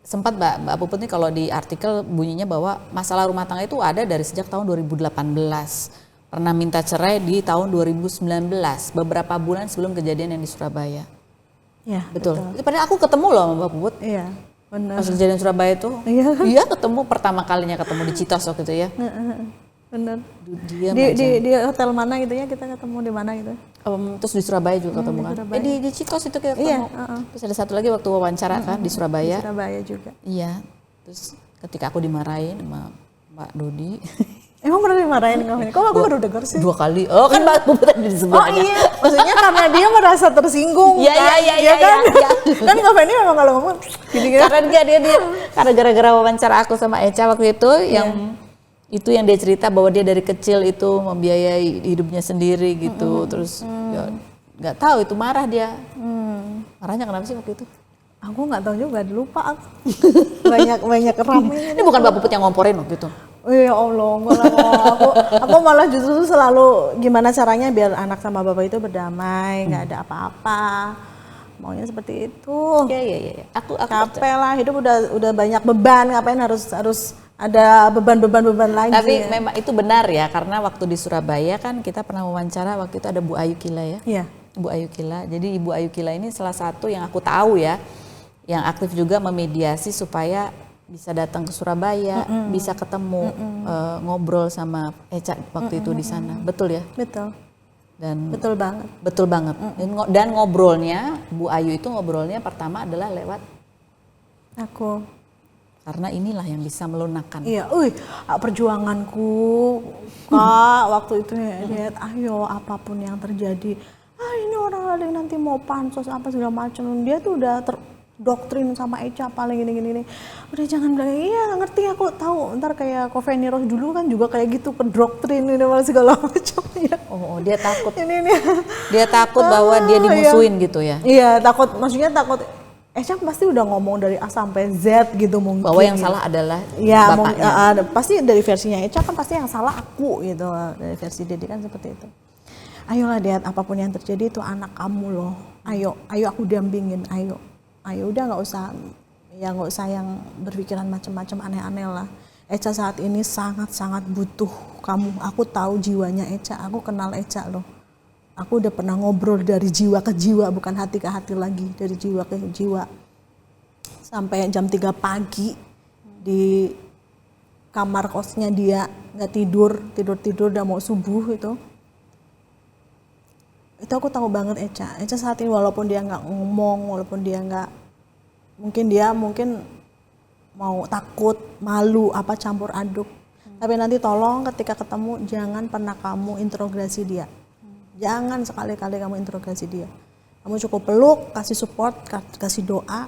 [SPEAKER 1] sempat Mbak Puput nih kalau di artikel bunyinya bahwa masalah rumah tangga itu ada dari sejak tahun 2018. Pernah minta cerai di tahun 2019, beberapa bulan sebelum kejadian yang di Surabaya.
[SPEAKER 2] Ya,
[SPEAKER 1] betul. Itu padahal aku ketemu loh Mbak Puput.
[SPEAKER 2] Iya, benar.
[SPEAKER 1] Pas kejadian Surabaya itu. Iya, ketemu pertama kalinya ketemu di Citos waktu itu ya.
[SPEAKER 2] Benar.
[SPEAKER 1] Di
[SPEAKER 2] hotel mana gitu ya, kita ketemu di mana gitu.
[SPEAKER 1] Terus di Surabaya juga ketemu kan. Di Citos itu kita ketemu. Terus ada satu lagi waktu wawancara kan di Surabaya.
[SPEAKER 2] Di Surabaya juga.
[SPEAKER 1] Iya. Terus ketika aku dimarahin sama Mbak Dodi.
[SPEAKER 2] Emang pernah dimarahin kamu? Kok aku baru dengar sih?
[SPEAKER 1] 2 kali. Oh kan Mbak Puput tadi di sebelahnya.
[SPEAKER 2] Oh iya, maksudnya karena dia merasa tersinggung.
[SPEAKER 1] Iya
[SPEAKER 2] kan. Kan Kak Feni memang kalau ngomong gini kan.
[SPEAKER 1] Karena dia karena gara-gara wawancara aku sama Echa waktu itu yang dia cerita bahwa dia dari kecil itu membiayai hidupnya sendiri gitu. Terus ya nggak tahu itu marah dia. Marahnya kenapa sih waktu itu?
[SPEAKER 2] Aku nggak tahu juga, lupa aku. banyak ramai.
[SPEAKER 1] Ini bukan Mbak Puput yang ngomporin waktu itu.
[SPEAKER 2] Oh ya Allah, aku malah justru selalu gimana caranya biar anak sama bapak itu berdamai, nggak ada apa-apa, maunya seperti itu.
[SPEAKER 1] Iya. Aku
[SPEAKER 2] capek lah, hidup udah banyak beban, ngapain harus ada beban lagi.
[SPEAKER 1] Tapi memang itu benar ya, karena waktu di Surabaya kan kita pernah wawancara, waktu itu ada Bu Ayu Kila ya.
[SPEAKER 2] Iya.
[SPEAKER 1] Bu Ayu Kila. Jadi Ibu Ayu Kila ini salah satu yang aku tahu ya, yang aktif juga memediasi supaya bisa datang ke Surabaya, bisa ketemu, ngobrol sama Echa waktu itu di sana. Betul ya?
[SPEAKER 2] Betul.
[SPEAKER 1] Dan
[SPEAKER 2] betul banget.
[SPEAKER 1] Betul banget. Dan ngobrolnya, Bu Ayu itu ngobrolnya pertama adalah lewat
[SPEAKER 2] aku.
[SPEAKER 1] Karena inilah yang bisa melunakkan.
[SPEAKER 2] Iya, perjuanganku, Kak, waktu itu lihat, ayo apapun yang terjadi, ini orang ada yang nanti mau pansos apa segala macam, dia tuh udah doktrin sama Echa paling gini. Udah jangan bilang, iya ngerti, aku tahu. Ntar kayak Kak Feni Rose dulu kan juga kayak gitu, ke doktrin ini segala macam ya.
[SPEAKER 1] Oh, dia takut. Dia takut bahwa dia dimusuhin gitu ya.
[SPEAKER 2] Iya, maksudnya takut. Echa pasti udah ngomong dari A sampai Z gitu mungkin.
[SPEAKER 1] Bahwa yang salah adalah
[SPEAKER 2] bapaknya. Pasti dari versinya Echa kan pasti yang salah aku gitu. Dari versi Dedi kan seperti itu. Ayolah Dad, apapun yang terjadi itu anak kamu loh. Ayo aku dampingin, ayo udah nggak usah yang berpikiran macam-macam aneh-aneh lah. Echa saat ini sangat-sangat butuh kamu. Aku tahu jiwanya Echa, aku kenal Echa loh. Aku udah pernah ngobrol dari jiwa ke jiwa, bukan hati ke hati lagi, dari jiwa ke jiwa. Sampai jam 3 pagi di kamar kosnya dia, nggak tidur udah mau subuh itu. Itu aku tahu banget Echa saat ini, walaupun dia nggak ngomong, walaupun dia nggak, mungkin mau takut, malu, apa campur aduk. Tapi nanti tolong ketika ketemu jangan pernah kamu interogasi dia. Jangan sekali-kali kamu interogasi dia. Kamu cukup peluk, kasih support, kasih doa.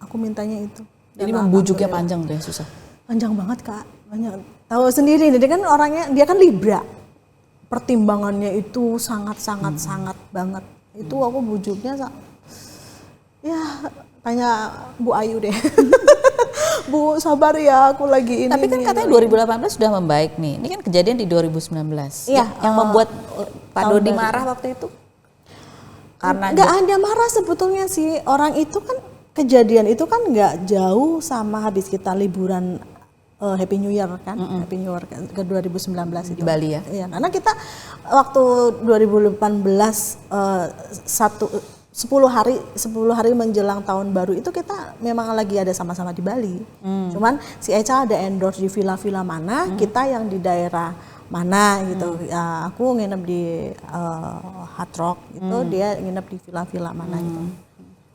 [SPEAKER 2] Aku mintanya itu.
[SPEAKER 1] Jadi membujuknya panjang tuh ya, susah.
[SPEAKER 2] Panjang banget Kak, banyak. Tahu sendiri, dia kan orangnya, dia kan Libra. Pertimbangannya itu sangat banget. Itu aku bujuknya, ya tanya Bu Ayu deh. Bu sabar ya, aku lagi ini.
[SPEAKER 1] Tapi kan katanya 2018 sudah membaik nih. Ini kan kejadian di 2019.
[SPEAKER 2] Iya.
[SPEAKER 1] Yang membuat Pak Dodi marah waktu itu? Karena
[SPEAKER 2] nggak ada marah sebetulnya sih. Orang itu kan, kejadian itu kan nggak jauh sama habis kita liburan Happy New Year kan, Happy New Year ke 2019 itu.
[SPEAKER 1] Di Bali ya?
[SPEAKER 2] Iya, karena kita waktu 2018 10 hari menjelang tahun baru itu kita memang lagi ada sama-sama di Bali. Cuman si Echa ada endorse di villa-villa mana, kita yang di daerah mana gitu. Aku nginep di Hard Rock gitu, dia nginep di villa-villa mana gitu.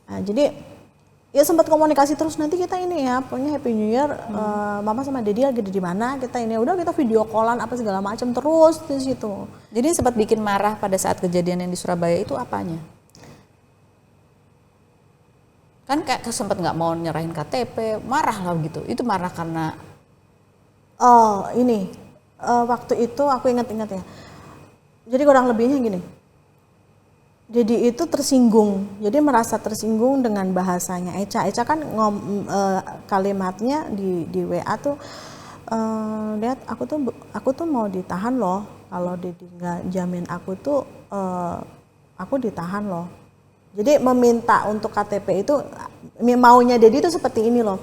[SPEAKER 2] Nah, jadi ya sempat komunikasi terus, nanti kita ini ya pokoknya Happy New Year, Mama sama Dedi lagi di mana, kita ini udah kita video callan apa segala macam terus di situ.
[SPEAKER 1] Jadi sempat bikin marah pada saat kejadian yang di Surabaya itu apanya? Kan kayak sempat nggak mau nyerahin KTP, marah lah gitu. Itu marah karena
[SPEAKER 2] waktu itu aku ingat-ingat ya. Jadi kurang lebihnya gini. Dedi itu tersinggung, jadi merasa tersinggung dengan bahasanya Echa. Echa kan kalimatnya di WA tuh, lihat aku tuh mau ditahan loh, kalau Dedi nggak jamin aku tuh aku ditahan loh. Jadi meminta untuk KTP itu maunya Dedi itu seperti ini loh.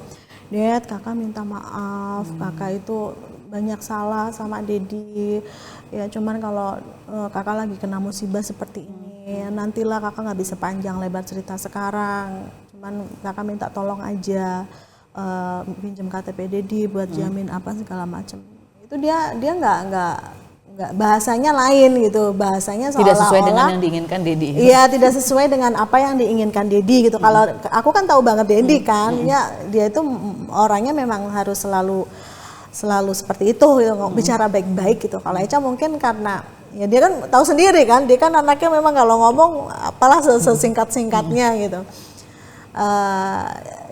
[SPEAKER 2] Dad, kakak minta maaf, kakak itu banyak salah sama Dedi. Ya cuman kalau kakak lagi kena musibah seperti ini, nantilah kakak nggak bisa panjang lebar cerita sekarang. Cuman kakak minta tolong aja pinjam KTP Dedi buat jamin apa segala macam. Itu dia nggak bahasanya lain gitu, bahasanya seolah-olah
[SPEAKER 1] tidak sesuai dengan yang diinginkan Dedi.
[SPEAKER 2] Iya, tidak sesuai dengan apa yang diinginkan Dedi gitu. Kalau aku kan tahu banget Dedi kan, ya dia itu orangnya memang harus selalu seperti itu gitu, bicara baik-baik gitu. Kalau Echa mungkin karena ya dia kan tahu sendiri kan, dia kan anaknya memang kalau ngomong apalah sesingkat-singkatnya gitu.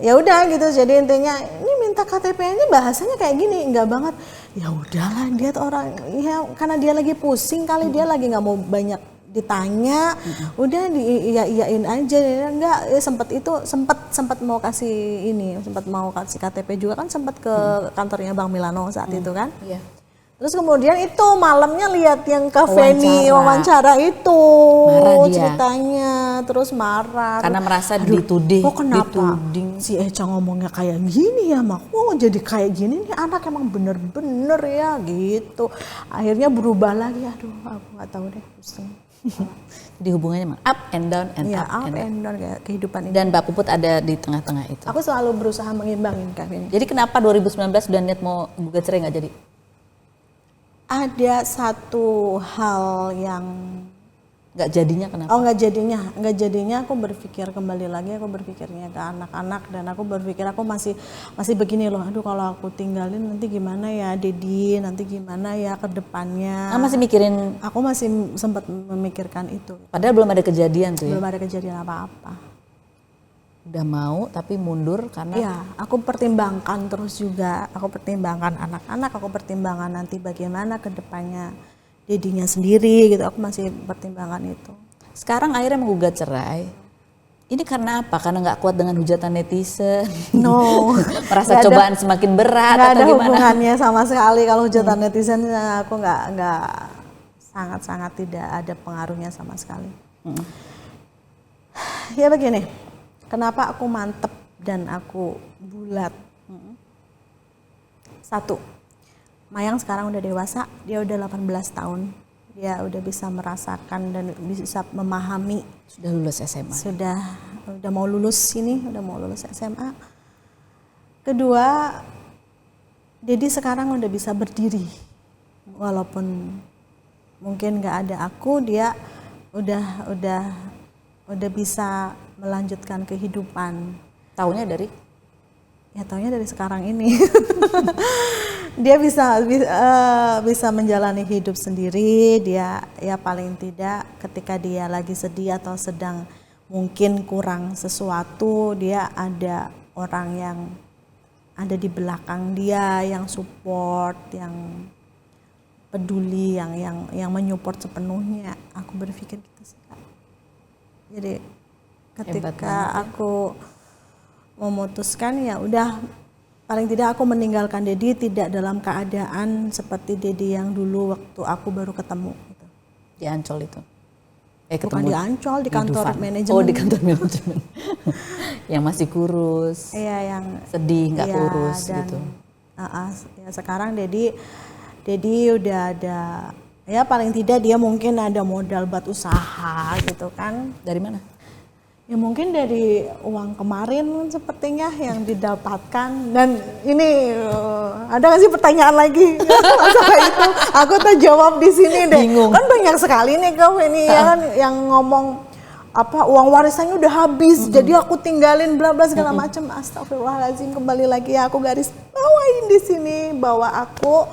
[SPEAKER 2] Ya udah gitu, jadi intinya ini minta KTP ini bahasanya kayak gini, enggak banget. Ya udahlah, dia orang ya karena dia lagi pusing kali, dia lagi nggak mau banyak ditanya, udah iyain aja. Enggak, ya sempat mau kasih ini, sempat mau kasih KTP juga kan, sempat ke kantornya Bang Milano saat itu kan.
[SPEAKER 1] Iya.
[SPEAKER 2] Terus kemudian itu malamnya lihat yang ke Feni wawancara itu,
[SPEAKER 1] marah dia
[SPEAKER 2] ceritanya, terus marah
[SPEAKER 1] karena merasa dituding.
[SPEAKER 2] Kok kenapa si Echa ngomongnya kayak gini ya, mak? Oh jadi kayak gini nih anak emang bener-bener ya gitu. Akhirnya berubah lagi, aduh aku nggak tahu deh, pusing.
[SPEAKER 1] Jadi hubungannya emang up and down and
[SPEAKER 2] ya,
[SPEAKER 1] up and
[SPEAKER 2] down kayak kehidupan ini.
[SPEAKER 1] Dan Mbak Puput ada di tengah-tengah itu.
[SPEAKER 2] Aku selalu berusaha mengimbangin Kak Feni.
[SPEAKER 1] Jadi kenapa 2019 udah niat mau gugat cerai nggak jadi?
[SPEAKER 2] Ada satu hal yang
[SPEAKER 1] nggak jadinya, kenapa?
[SPEAKER 2] nggak jadinya aku berpikir kembali lagi, aku berpikirnya ke anak-anak, dan aku berpikir aku masih begini loh, aduh kalau aku tinggalin nanti gimana ya Dedi, nanti gimana ya ke depannya.
[SPEAKER 1] Masih mikirin?
[SPEAKER 2] Aku masih sempat memikirkan itu.
[SPEAKER 1] Padahal belum ada kejadian tuh ya?
[SPEAKER 2] Belum ada kejadian apa-apa.
[SPEAKER 1] Udah mau tapi mundur karena?
[SPEAKER 2] Ya, aku pertimbangkan terus juga, aku pertimbangkan anak-anak, aku pertimbangkan nanti bagaimana ke depannya Dedinya sendiri gitu, aku masih pertimbangkan itu.
[SPEAKER 1] Sekarang akhirnya menggugat cerai, ini karena apa? Karena nggak kuat dengan hujatan netizen?
[SPEAKER 2] No.
[SPEAKER 1] Merasa cobaan semakin berat
[SPEAKER 2] atau gimana? Nggak ada hubungannya sama sekali kalau hujatan netizen, aku nggak sangat-sangat tidak ada pengaruhnya sama sekali. Ya begini, kenapa aku mantep dan aku bulat? Satu, Mayang sekarang udah dewasa, dia udah 18 tahun. Dia udah bisa merasakan dan bisa memahami.
[SPEAKER 1] Sudah lulus SMA.
[SPEAKER 2] Udah mau lulus SMA. Kedua, Dedi sekarang udah bisa berdiri. Walaupun mungkin nggak ada aku, dia udah bisa melanjutkan kehidupan.
[SPEAKER 1] Taunya dari?
[SPEAKER 2] Ya taunya dari sekarang ini. Dia bisa menjalani hidup sendiri. Dia ya paling tidak ketika dia lagi sedih atau sedang mungkin kurang sesuatu, dia ada orang yang ada di belakang dia, yang support, yang peduli, yang menyupport sepenuhnya. Aku berpikir gitu sih, Kak. Jadi ketika aku memutuskan, ya udah, paling tidak aku meninggalkan Dedi tidak dalam keadaan seperti Dedi yang dulu waktu aku baru ketemu gitu.
[SPEAKER 1] Di Ancol itu?
[SPEAKER 2] Bukan di Ancol, di kantor manajemen.
[SPEAKER 1] Oh, di kantor manajemen. Yang masih kurus.
[SPEAKER 2] Iya, yang
[SPEAKER 1] sedih, nggak kurus
[SPEAKER 2] dan,
[SPEAKER 1] gitu.
[SPEAKER 2] Ya sekarang Dedi udah ada, ya paling tidak dia mungkin ada modal buat usaha gitu kan.
[SPEAKER 1] Dari mana?
[SPEAKER 2] Ya mungkin dari uang kemarin sepertinya yang didapatkan. Dan ini ada nggak sih pertanyaan lagi masalah itu? Aku tuh jawab di sini deh.
[SPEAKER 1] Bingung.
[SPEAKER 2] Kan banyak sekali nih kau ini ya kan yang ngomong apa uang warisannya udah habis, jadi aku tinggalin bla bla segala macam. Astagfirullahaladzim, kembali lagi ya aku garis bawain di sini bahwa aku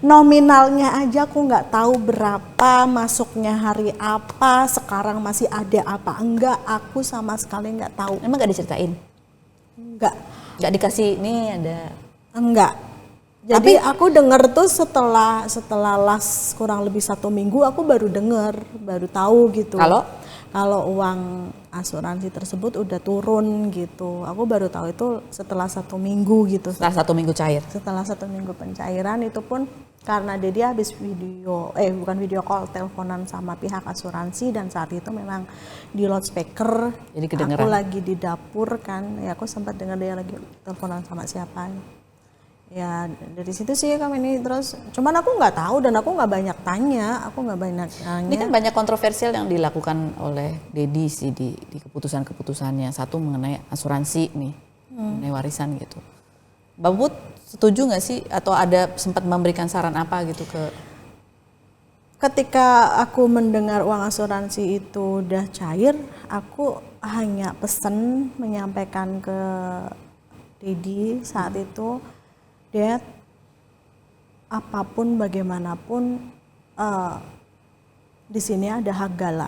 [SPEAKER 2] nominalnya aja aku nggak tahu berapa, masuknya hari apa, sekarang masih ada apa enggak, aku sama sekali nggak tahu.
[SPEAKER 1] Emang nggak diceritain? Nggak dikasih nih ada?
[SPEAKER 2] Enggak. Jadi aku denger tuh setelah last kurang lebih 1 minggu aku baru tahu gitu. Kalau uang asuransi tersebut udah turun gitu. Aku baru tahu itu setelah 1 minggu gitu.
[SPEAKER 1] Setelah 1 minggu cair? Setelah
[SPEAKER 2] 1 minggu pencairan, itu pun karena dia habis bukan video call, teleponan sama pihak asuransi, dan saat itu memang di loudspeaker. Jadi kedengeran. Aku lagi di dapur kan, ya aku sempat dengar dia lagi teleponan sama siapa. Ya dari situ sih kami ini terus, cuman aku nggak tahu dan aku nggak banyak tanya. Ini
[SPEAKER 1] kan banyak kontroversial yang dilakukan oleh Dedi sih di keputusan-keputusannya. Satu mengenai asuransi nih, mengenai warisan gitu. Mbak Puput setuju nggak sih atau ada sempat memberikan saran apa gitu ke?
[SPEAKER 2] Ketika aku mendengar uang asuransi itu udah cair, aku hanya pesan menyampaikan ke Dedi saat itu, Dad, apapun bagaimanapun di sini ada hak gala.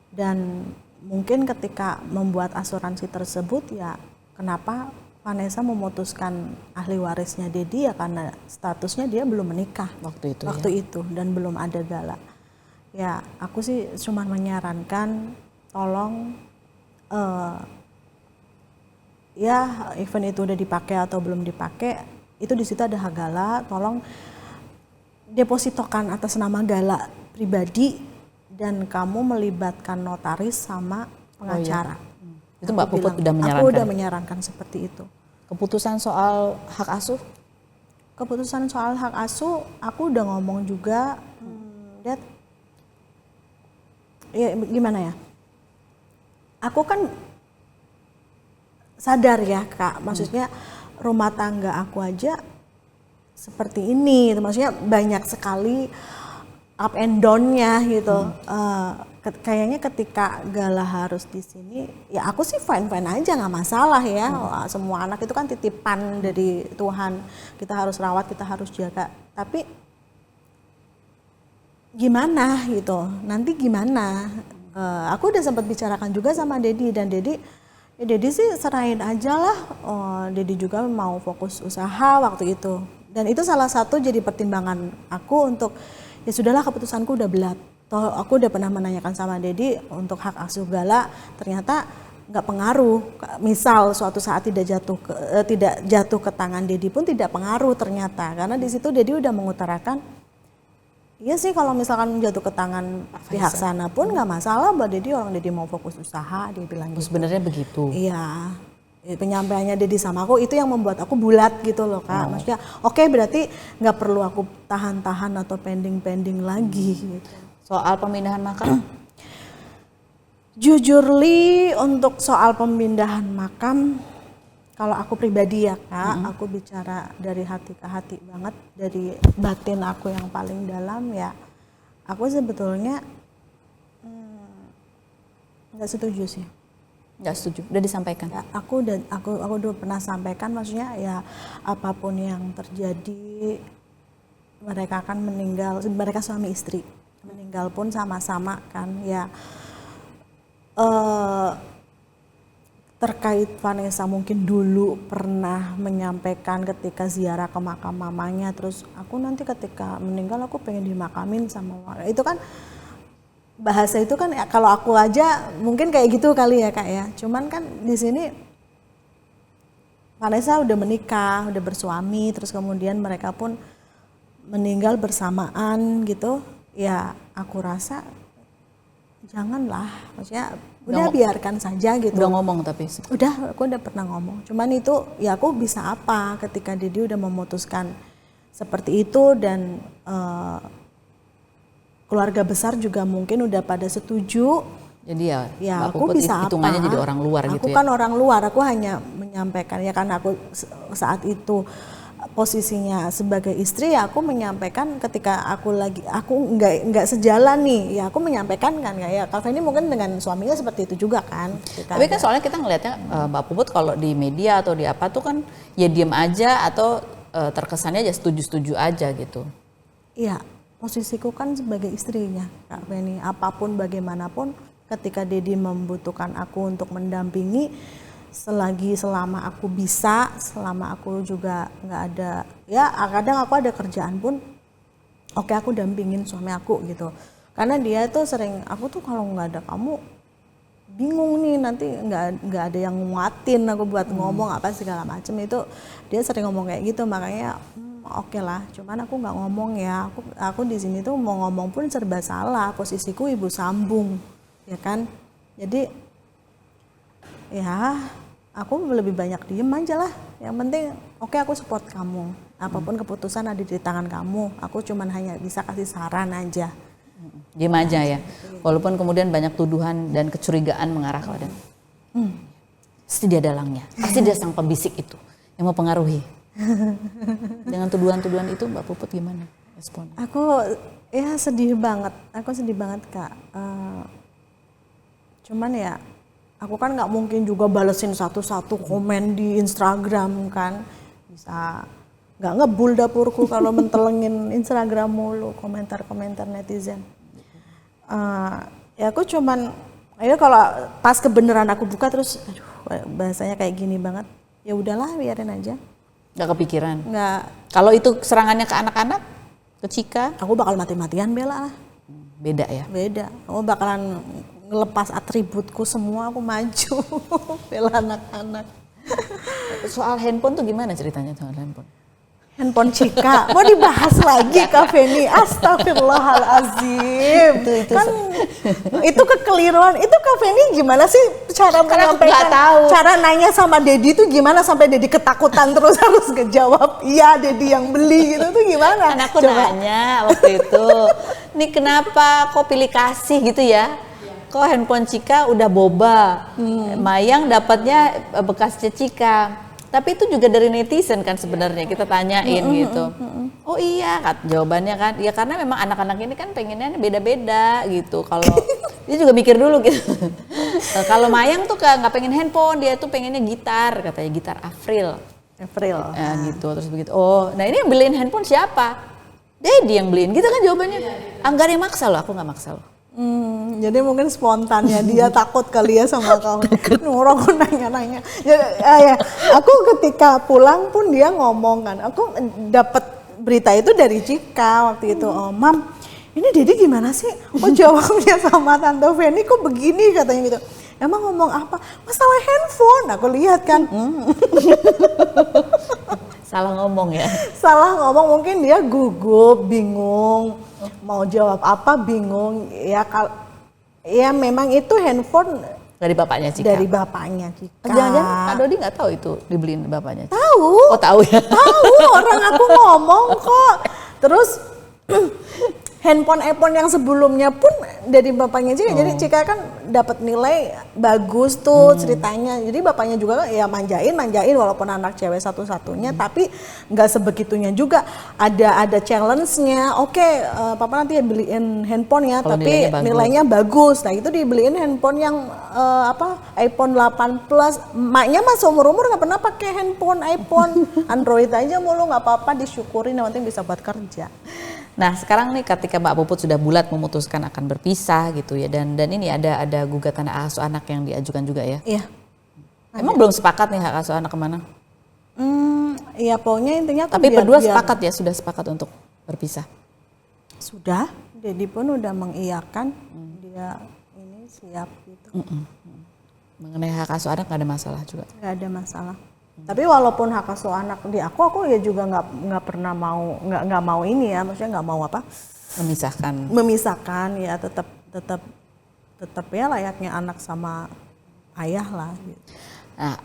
[SPEAKER 2] Dan mungkin ketika membuat asuransi tersebut, ya kenapa Vanessa memutuskan ahli warisnya Dedi, ya karena statusnya dia belum menikah waktu itu dan belum ada gala. Ya aku sih cuma menyarankan tolong ya event itu udah dipakai atau belum dipakai, itu di situ ada hak gala, tolong depositokan atas nama gala pribadi dan kamu melibatkan notaris sama pengacara.
[SPEAKER 1] Itu Mbak Puput udah menyarankan?
[SPEAKER 2] Aku udah menyarankan seperti itu.
[SPEAKER 1] Keputusan soal hak asuh?
[SPEAKER 2] Keputusan soal hak asuh aku udah ngomong juga, Dad, ya gimana ya, aku kan sadar ya Kak, maksudnya rumah tangga aku aja seperti ini, maksudnya banyak sekali up and down-nya gitu. Kayaknya ketika gala harus di sini, ya aku sih fine aja, nggak masalah ya. Semua anak itu kan titipan dari Tuhan, kita harus rawat, kita harus jaga. Tapi gimana gitu? Nanti gimana? Aku udah sempat bicarakan juga sama Dedi, dan Dedi sih serahin aja lah. Dedi juga mau fokus usaha waktu itu. Dan itu salah satu jadi pertimbangan aku untuk, ya sudahlah keputusanku udah bulat. Toh aku udah pernah menanyakan sama Dedi untuk hak asuh gala, ternyata nggak pengaruh. Misal suatu saat tidak jatuh ke tangan Dedi pun tidak pengaruh ternyata. Karena di situ Dedi udah mengutarakan, iya sih kalau misalkan jatuh ke tangan pihak sana pun nggak masalah, Mbak Dedi, orang Dedi mau fokus usaha, dia bilang gitu.
[SPEAKER 1] Sebenarnya begitu?
[SPEAKER 2] Iya, penyampaiannya Dedi sama aku itu yang membuat aku bulat gitu loh Kak. Maksudnya oke, berarti nggak perlu aku tahan-tahan atau pending lagi gitu.
[SPEAKER 1] Soal pemindahan makam?
[SPEAKER 2] Jujur untuk soal pemindahan makam, kalau aku pribadi ya Kak, aku bicara dari hati ke hati banget, dari batin aku yang paling dalam, ya aku sebetulnya nggak setuju sih.
[SPEAKER 1] Nggak setuju, udah disampaikan?
[SPEAKER 2] Ya, aku udah pernah sampaikan, maksudnya ya apapun yang terjadi, mereka akan meninggal, mereka suami istri, meninggal pun sama-sama kan ya. Terkait Vanessa mungkin dulu pernah menyampaikan ketika ziarah ke makam mamanya, terus aku nanti ketika meninggal aku pengen dimakamin sama warga. Itu kan bahasa itu kan ya, kalau aku aja mungkin kayak gitu kali ya Kak ya. Cuman kan di sini Vanessa udah menikah, udah bersuami, terus kemudian mereka pun meninggal bersamaan gitu. Ya aku rasa janganlah, maksudnya udah biarkan saja gitu.
[SPEAKER 1] Udah ngomong tapi?
[SPEAKER 2] Aku udah pernah ngomong. Cuman itu ya aku bisa apa ketika Dedi udah memutuskan seperti itu, dan keluarga besar juga mungkin udah pada setuju,
[SPEAKER 1] Jadi ya Mbak
[SPEAKER 2] aku
[SPEAKER 1] Puput
[SPEAKER 2] bisa
[SPEAKER 1] hitungannya
[SPEAKER 2] apa?
[SPEAKER 1] jadi orang luar gitu
[SPEAKER 2] Aku
[SPEAKER 1] ya.
[SPEAKER 2] kan orang luar, aku hanya menyampaikan ya karena aku saat itu posisinya sebagai istri, ya aku menyampaikan ketika aku nggak sejalan nih, ya aku menyampaikan kan ya Kak Feni mungkin dengan suaminya seperti itu juga kan.
[SPEAKER 1] Tapi kan soalnya kita ngelihatnya Mbak Puput kalau di media atau di apa tuh kan ya diem aja atau terkesannya aja setuju-setuju aja gitu.
[SPEAKER 2] Iya, posisiku kan sebagai istrinya Kak Feni, apapun bagaimanapun ketika Dedi membutuhkan aku untuk mendampingi, selama aku bisa, selama aku juga nggak ada, ya kadang aku ada kerjaan pun, oke aku dampingin suami aku gitu. Karena dia itu sering, aku tuh kalau nggak ada kamu bingung nih, nanti nggak ada yang nguatin aku buat ngomong apa segala macem, itu dia sering ngomong kayak gitu. Makanya oke lah, cuman aku nggak ngomong ya, aku di sini tuh mau ngomong pun serba salah, posisiku ibu sambung ya kan. Jadi ya aku lebih banyak diem aja lah, yang penting oke aku support kamu, apapun keputusan ada di tangan kamu, aku cuman hanya bisa kasih saran aja.
[SPEAKER 1] Diem aja ya, walaupun kemudian banyak tuduhan dan kecurigaan mengarah kepada pasti dia dalangnya, pasti dia sang pembisik itu yang mempengaruhi. Dengan tuduhan-tuduhan itu Mbak Puput gimana respon?
[SPEAKER 2] Aku ya sedih banget Kak. Cuman ya aku kan nggak mungkin juga balesin satu-satu komen di Instagram kan, bisa nggak ngebul dapurku kalau mentelengin Instagram mulu komentar-komentar netizen. Ya aku cuman, ya kalau pas kebenaran aku buka terus, aduh bahasanya kayak gini banget, ya udahlah biarin aja.
[SPEAKER 1] Nggak kepikiran?
[SPEAKER 2] Nggak.
[SPEAKER 1] Kalau itu serangannya ke anak-anak, ke Cika?
[SPEAKER 2] Aku bakal mati-matian bela lah.
[SPEAKER 1] Beda ya?
[SPEAKER 2] Beda. Aku bakalan ngelepas atributku semua, aku maju bela anak-anak.
[SPEAKER 1] Soal handphone tuh gimana ceritanya soal handphone?
[SPEAKER 2] Handphone Cika, mau dibahas lagi Kak Feni? Astagfirullahalazim. Itu kekeliruan. Itu Kak Feni gimana sih cara menyampaikan? Cara nanya sama Dedi itu gimana sampai Dedi ketakutan terus harus ngejawab iya Dedi yang beli gitu tuh gimana?
[SPEAKER 1] Kan aku nanya waktu itu, nih kenapa kok pilih kasih gitu ya? Kok handphone Cika udah boba, Mayang dapatnya bekasnya Cika. Tapi itu juga dari netizen kan sebenarnya kita tanyain gitu. Oh iya, jawabannya kan, ya karena memang anak-anak ini kan pengennya beda-beda gitu. Kalau dia juga mikir dulu gitu. Kalau Mayang tuh nggak pengen handphone, dia tuh pengennya gitar, katanya gitar April. Gitu terus begitu. Oh, nah ini yang beliin handphone siapa? Dedi yang beliin, gitu kan jawabannya. Enggak ada yang maksa loh, aku nggak maksa loh.
[SPEAKER 2] Jadi mungkin spontannya dia takut kali ya sama kamu. Orang aku nanya-nanya. Ya, aku ketika pulang pun dia ngomong kan. Aku dapat berita itu dari Cika waktu itu. Oh, Mam, ini Dedi gimana sih? Kok jawabnya sama Tante Feni kok begini katanya gitu. Emang ngomong apa? Masalah handphone. Aku lihat kan.
[SPEAKER 1] Salah ngomong ya?
[SPEAKER 2] Salah ngomong, mungkin dia gugup, bingung. Mau jawab apa bingung. Ya memang itu handphone
[SPEAKER 1] dari bapaknya Cika.
[SPEAKER 2] Dari bapaknya Cika.
[SPEAKER 1] Jangan-jangan Pak Dodi nggak tahu itu dibeliin bapaknya Cika.
[SPEAKER 2] Tahu.
[SPEAKER 1] Oh tahu ya.
[SPEAKER 2] Tahu, orang aku ngomong kok. Terus handphone iPhone yang sebelumnya pun dari bapaknya Cika. Jadi Cika kan dapat nilai bagus tuh ceritanya. Jadi bapaknya juga ya manjain walaupun anak cewek satu-satunya, tapi nggak sebegitunya juga. Ada challenge-nya. Oke, papa nanti beliin handphone ya,
[SPEAKER 1] kalau
[SPEAKER 2] tapi nilainya bagus. Nah, itu dibeliin handphone yang iPhone 8 Plus. Maknya mah seumur-umur nggak pernah pakai handphone iPhone. Android aja mulu, nggak apa-apa, disyukurin yang penting bisa buat kerja.
[SPEAKER 1] Nah sekarang nih ketika Mbak Puput sudah bulat memutuskan akan berpisah gitu ya, dan ini ada gugatan hak asuh anak yang diajukan juga ya?
[SPEAKER 2] Iya.
[SPEAKER 1] Emang belum sepakat nih hak asuh anak kemana?
[SPEAKER 2] Iya pokoknya intinya
[SPEAKER 1] tapi berdua sepakat ya, sudah sepakat untuk berpisah?
[SPEAKER 2] Sudah, Dedi pun udah mengiyakan dia ini siap gitu.
[SPEAKER 1] Mengenai hak asuh anak nggak ada masalah juga? Nggak
[SPEAKER 2] ada masalah. Tapi walaupun hak asuh anak di aku ya juga nggak pernah mau nggak mau ini ya, maksudnya nggak mau apa? Memisahkan ya, tetap ya layaknya anak sama ayah lah. Gitu.
[SPEAKER 1] Nah,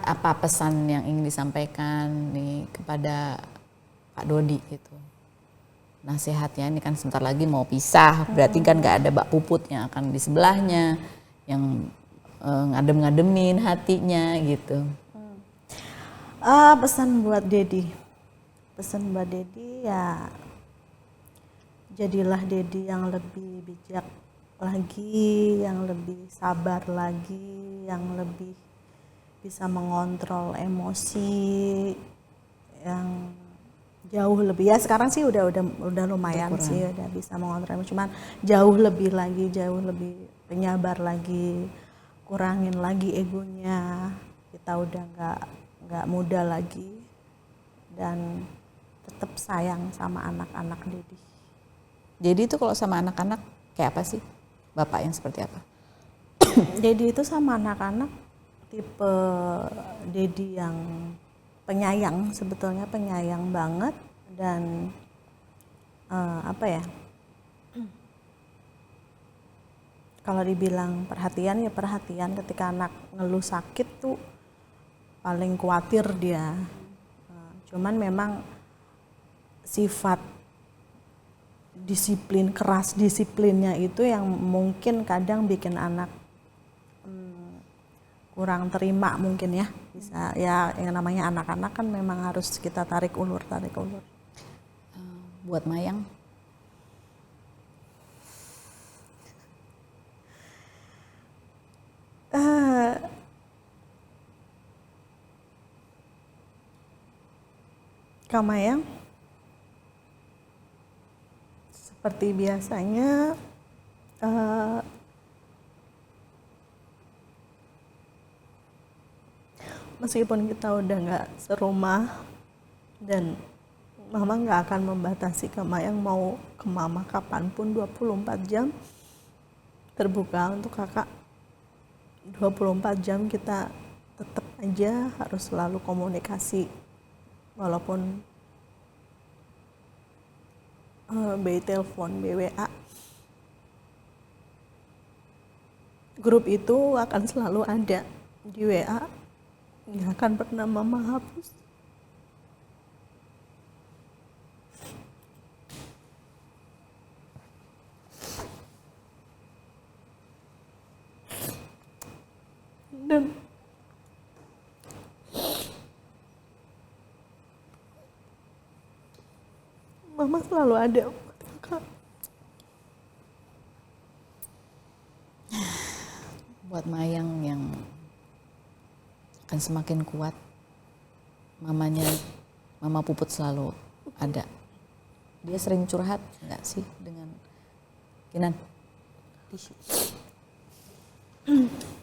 [SPEAKER 1] apa pesan yang ingin disampaikan nih kepada Pak Dodi gitu? Nasihatnya ini kan sebentar lagi mau pisah, berarti kan nggak ada Mbak Puput yang akan di sebelahnya. yang ngadem-ngademin hatinya gitu.
[SPEAKER 2] Pesan buat Dedi ya, jadilah Dedi yang lebih bijak lagi, yang lebih sabar lagi, yang lebih bisa mengontrol emosi, yang jauh lebih, ya sekarang sih udah lumayan sih, udah bisa mengontrol emosi, cuman jauh lebih penyabar lagi, kurangin lagi egonya, kita udah nggak muda lagi, dan tetap sayang sama anak-anak Dedi.
[SPEAKER 1] Jadi itu kalau sama anak-anak kayak apa sih? Bapak yang seperti apa?
[SPEAKER 2] Dedi itu sama anak-anak tipe Dedi yang penyayang, sebetulnya penyayang banget, dan kalau dibilang perhatian ya perhatian, ketika anak ngeluh sakit tuh paling khawatir dia. Cuman memang sifat keras disiplinnya itu yang mungkin kadang bikin anak kurang terima mungkin ya. Bisa ya, yang namanya anak-anak kan memang harus kita tarik ulur.
[SPEAKER 1] Buat Mayang,
[SPEAKER 2] Kak Mayang, seperti biasanya meskipun kita udah nggak serumah dan Mama nggak akan membatasi Kak Mayang mau ke Mama kapanpun, 24 jam terbuka untuk Kakak. 24 jam kita tetap aja harus selalu komunikasi, walaupun by telepon, BWA. Grup itu akan selalu ada di WA, nggak akan pernah Mama hapus. Dan Mama selalu ada buat Kakak.
[SPEAKER 1] buat Mayang yang akan semakin kuat, Mama Puput selalu ada. Dia sering curhat nggak sih dengan Kinan?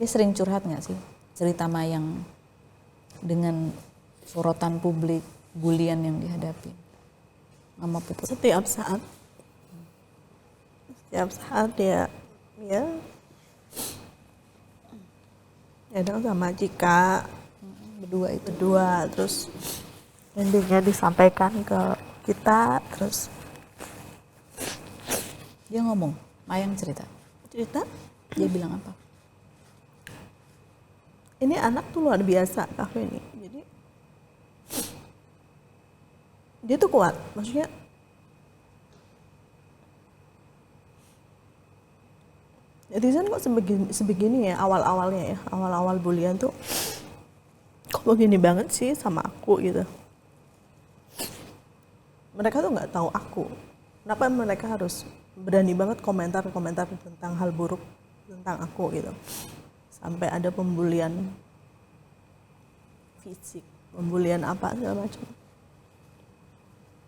[SPEAKER 1] Dia sering curhat nggak sih cerita Mayang dengan sorotan publik, bulian yang dihadapi Mama Puput?
[SPEAKER 2] Setiap saat dia kadang sama Cika berdua terus endingnya disampaikan ke kita, terus
[SPEAKER 1] Dia ngomong, Mayang cerita, dia bilang apa?
[SPEAKER 2] ini anak tuh luar biasa Kak Feni. Jadi dia tuh kuat, maksudnya netizen kok sebegini ya awal-awalnya ya, awal-awal bulian tuh kok begini banget sih sama aku gitu. Mereka tuh nggak tahu aku, kenapa mereka harus berani banget komentar tentang hal buruk tentang aku gitu. Sampai ada pembulian fisik, pembulian apa segala macam.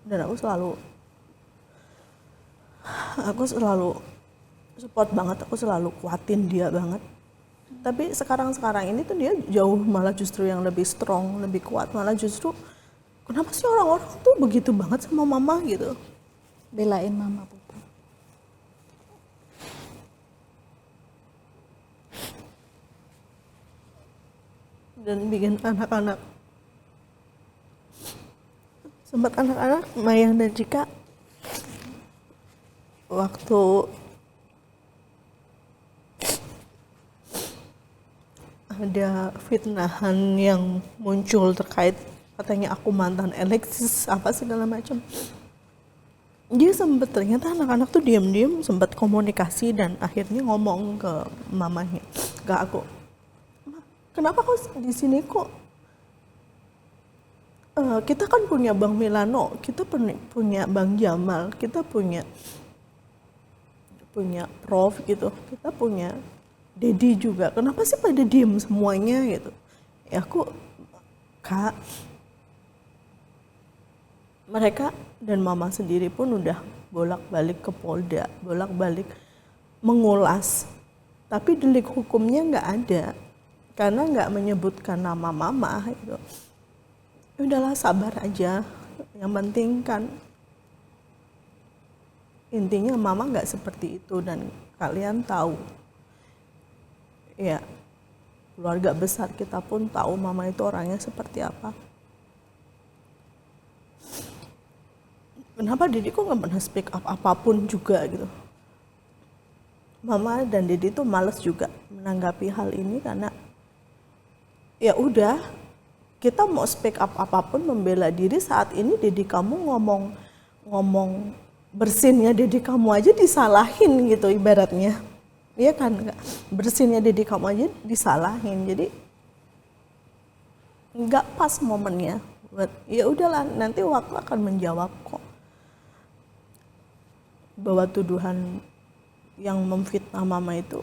[SPEAKER 2] Dan aku selalu support banget, aku selalu kuatin dia banget. Tapi sekarang ini tuh dia jauh malah justru yang lebih strong, lebih kuat. Malah justru kenapa sih orang-orang tuh begitu banget sama Mama gitu.
[SPEAKER 1] Belain Mama Puput.
[SPEAKER 2] Dan bikin anak-anak Mayang dan Cika waktu ada fitnahan yang muncul terkait katanya aku mantan Alexis apa segala macam, dia sempet, ternyata anak-anak tuh diam-diam sempat komunikasi dan akhirnya ngomong ke mamanya, ke aku, "Ma, kenapa kau di sini kok? Kita kan punya Bang Milano, kita punya Bang Jamal, kita punya Prof gitu, kita punya Dedi juga. Kenapa sih pada diem semuanya gitu?" Ya aku, "Kak, mereka dan mama sendiri pun udah bolak-balik ke Polda, bolak-balik mengulas, tapi delik hukumnya nggak ada karena nggak menyebutkan nama mama gitu. Udahlah, sabar aja. Yang penting kan intinya mama nggak seperti itu dan kalian tahu, ya keluarga besar kita pun tahu mama itu orangnya seperti apa. Kenapa Didi kok nggak pernah speak up apapun juga gitu?" Mama dan Didi tuh males juga menanggapi hal ini karena ya udah, kita mau speak up apapun membela diri saat ini Didi kamu ngomong bersinnya Didi kamu aja disalahin gitu ibaratnya. Iya kan, bersinnya Didi kamu aja disalahin. Jadi nggak pas momennya. Ya udahlah, nanti waktu akan menjawab kok. Bahwa tuduhan yang memfitnah mama itu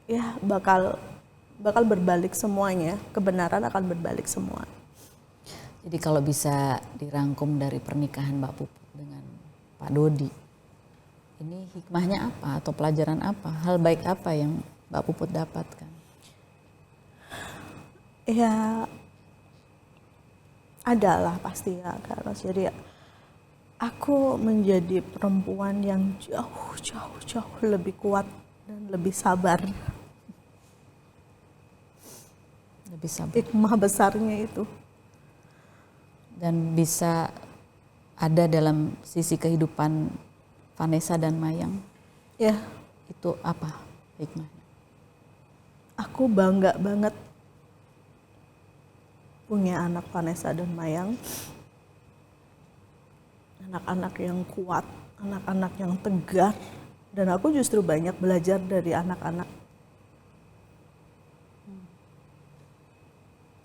[SPEAKER 2] ya bakal berbalik semuanya, kebenaran akan berbalik semua.
[SPEAKER 1] Jadi kalau bisa dirangkum dari pernikahan Mbak Puput dengan Pak Dodi, ini hikmahnya apa atau pelajaran apa, hal baik apa yang Mbak Puput dapatkan?
[SPEAKER 2] Ya adalah pasti ya, karena jadi aku menjadi perempuan yang jauh lebih kuat dan lebih sabar.
[SPEAKER 1] Lebih sabar.
[SPEAKER 2] Hikmah besarnya itu.
[SPEAKER 1] Dan bisa ada dalam sisi kehidupan Vanessa dan Mayang.
[SPEAKER 2] Ya.
[SPEAKER 1] Itu apa hikmahnya?
[SPEAKER 2] Aku bangga banget punya anak Vanessa dan Mayang. Anak-anak yang kuat, anak-anak yang tegar. Dan aku justru banyak belajar dari anak-anak.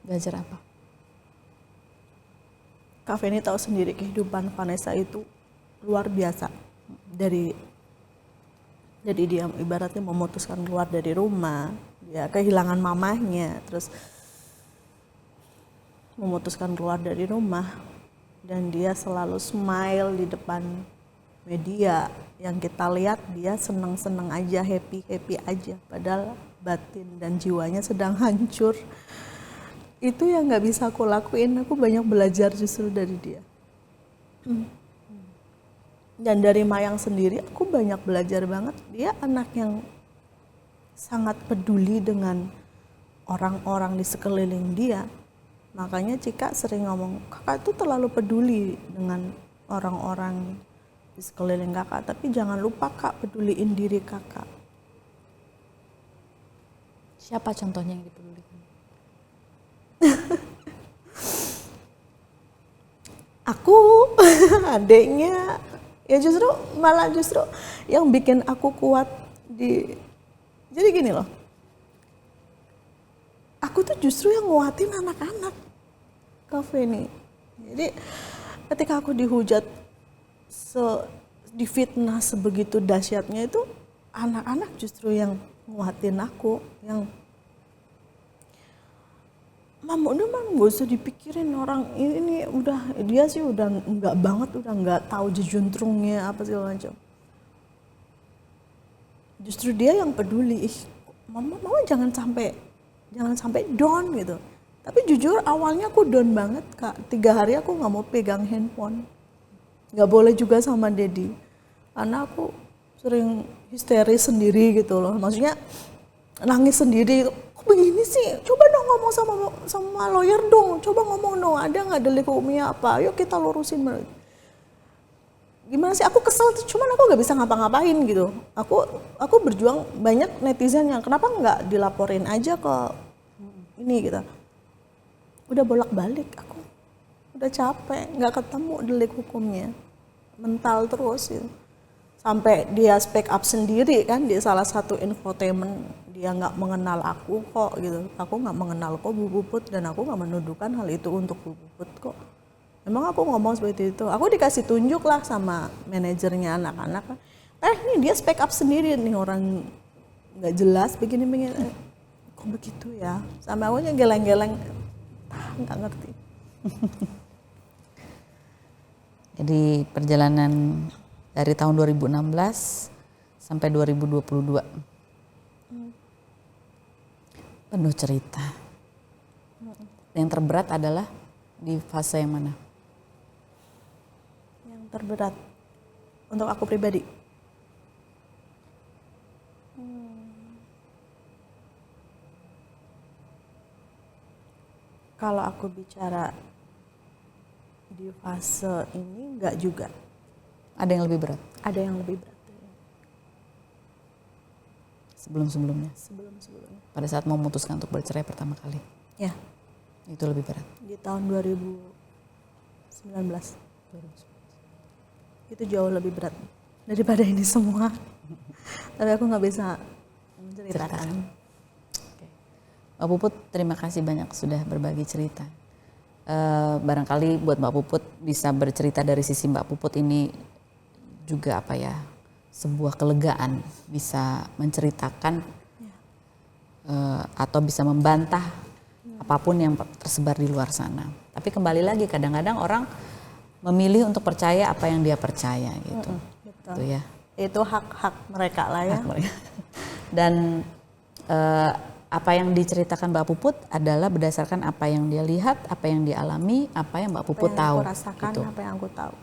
[SPEAKER 1] Belajar apa?
[SPEAKER 2] Kak Feni tahu sendiri kehidupan Vanessa itu luar biasa. Dari dia ibaratnya memutuskan keluar dari rumah, dia kehilangan mamahnya, terus memutuskan keluar dari rumah, dan dia selalu smile di depan media. Yang kita lihat dia seneng-seneng aja, happy aja, padahal batin dan jiwanya sedang hancur. Itu yang nggak bisa aku lakuin. Aku banyak belajar justru dari dia. Dan dari Mayang sendiri aku banyak belajar banget. Dia anak yang sangat peduli dengan orang-orang di sekeliling dia. Makanya Cika sering ngomong, kakak itu terlalu peduli dengan orang-orang di sekeliling kakak. Tapi jangan lupa kak, peduliin diri kakak.
[SPEAKER 1] Siapa contohnya yang dipedulikan?
[SPEAKER 2] Aku, adiknya, ya justru yang bikin aku kuat jadi gini loh, aku tuh justru yang nguatin anak-anak, Kak Feni. Jadi ketika aku dihujat, difitnah sebegitu dahsyatnya itu, anak-anak justru yang nguatin aku, yang Mam, gak usah dipikirin orang ini udah, dia sih udah enggak banget, udah enggak tahu jejuntrungnya apa segala macam. Justru dia yang peduli, mama jangan sampai down gitu. Tapi jujur awalnya aku down banget kak, 3 hari aku nggak mau pegang handphone, nggak boleh juga sama Dedi, karena aku sering histeris sendiri gitu loh, maksudnya nangis sendiri. Begini sih, coba dong ngomong sama lawyer dong, coba ngomong dong, ada nggak delik hukumnya apa, yuk kita lurusin. Gimana sih, aku kesel, cuman aku nggak bisa ngapa-ngapain gitu. Aku berjuang, banyak netizen yang kenapa nggak dilaporin aja ke ini gitu. Udah bolak-balik aku, udah capek, nggak ketemu delik hukumnya, mental terus gitu. Sampai dia speak up sendiri kan di salah satu infotainment, dia nggak mengenal aku kok gitu, aku nggak mengenal kok Bu Puput dan aku nggak menuduhkan hal itu untuk Bu Puput kok. Emang aku ngomong seperti itu, aku dikasih tunjuk lah sama manajernya anak-anak, ini dia speak up sendiri nih, orang nggak jelas begini-begini, kok begitu ya, sampai aku geleng-geleng, nggak ngerti.
[SPEAKER 1] Jadi perjalanan dari tahun 2016 sampai 2022 penuh cerita. Yang terberat adalah di fase yang mana?
[SPEAKER 2] Yang terberat untuk aku pribadi, kalau aku bicara di fase ini enggak juga.
[SPEAKER 1] Ada yang lebih berat?
[SPEAKER 2] Ada yang lebih berat.
[SPEAKER 1] Sebelum-sebelumnya?
[SPEAKER 2] Sebelum-sebelumnya.
[SPEAKER 1] Pada saat memutuskan untuk bercerai pertama kali?
[SPEAKER 2] Ya.
[SPEAKER 1] Itu lebih berat?
[SPEAKER 2] Di tahun 2019. Itu jauh lebih berat daripada ini semua. Tapi aku nggak bisa menceritakan.
[SPEAKER 1] Oke. Mbak Puput, terima kasih banyak sudah berbagi cerita. Barangkali buat Mbak Puput bisa bercerita dari sisi Mbak Puput ini juga sebuah kelegaan, bisa menceritakan atau bisa membantah apapun yang tersebar di luar sana. Tapi kembali lagi, kadang-kadang orang memilih untuk percaya apa yang dia percaya gitu.
[SPEAKER 2] Betul.
[SPEAKER 1] Itu ya.
[SPEAKER 2] Itu hak-hak mereka lah ya.
[SPEAKER 1] Dan apa yang diceritakan Mbak Puput adalah berdasarkan apa yang dia lihat, apa yang dia alami, apa yang Mbak Puput tahu.
[SPEAKER 2] Apa yang aku rasakan,
[SPEAKER 1] gitu.
[SPEAKER 2] apa yang aku tahu.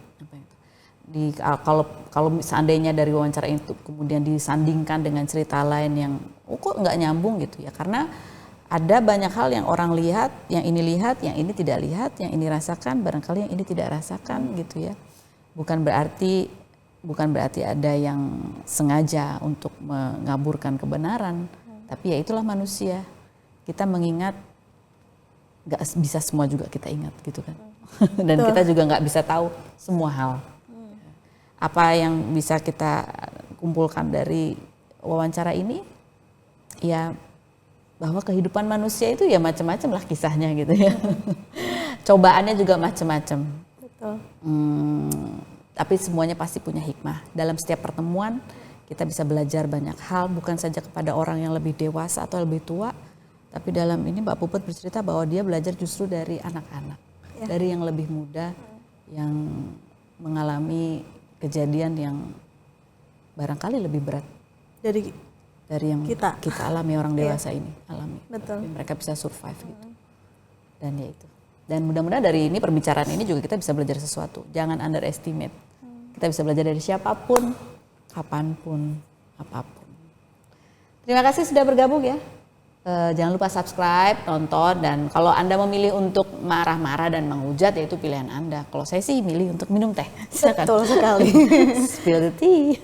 [SPEAKER 1] Kalau seandainya dari wawancara itu kemudian disandingkan dengan cerita lain yang kok nggak nyambung gitu ya, karena ada banyak hal yang orang lihat, yang ini tidak lihat, yang ini rasakan, barangkali yang ini tidak rasakan gitu ya. Bukan berarti ada yang sengaja untuk mengaburkan kebenaran, tapi ya itulah manusia. Kita mengingat, nggak bisa semua juga kita ingat gitu kan. Dan kita juga nggak bisa tahu semua hal. Apa yang bisa kita kumpulkan dari wawancara ini, ya bahwa kehidupan manusia itu ya macam-macam lah kisahnya gitu ya. Cobaannya juga macam-macam.
[SPEAKER 2] Betul.
[SPEAKER 1] Tapi semuanya pasti punya hikmah. Dalam setiap pertemuan kita bisa belajar banyak hal, bukan saja kepada orang yang lebih dewasa atau lebih tua, tapi dalam ini Mbak Puput bercerita bahwa dia belajar justru dari anak-anak, dari yang lebih muda, yang mengalami kejadian yang barangkali lebih berat dari yang kita alami, orang dewasa ini alami.
[SPEAKER 2] Betul.
[SPEAKER 1] Tapi mereka bisa survive gitu. Dan ya itu. Dan mudah-mudahan dari ini, perbicaraan ini juga kita bisa belajar sesuatu. Jangan underestimate. Kita bisa belajar dari siapapun, kapanpun, apapun. Terima kasih sudah bergabung ya. Jangan lupa subscribe, tonton, dan kalau Anda memilih untuk marah-marah dan menghujat, ya itu pilihan Anda. Kalau saya sih milih untuk minum teh. Silakan.
[SPEAKER 2] Betul sekali.
[SPEAKER 1] Spill the tea.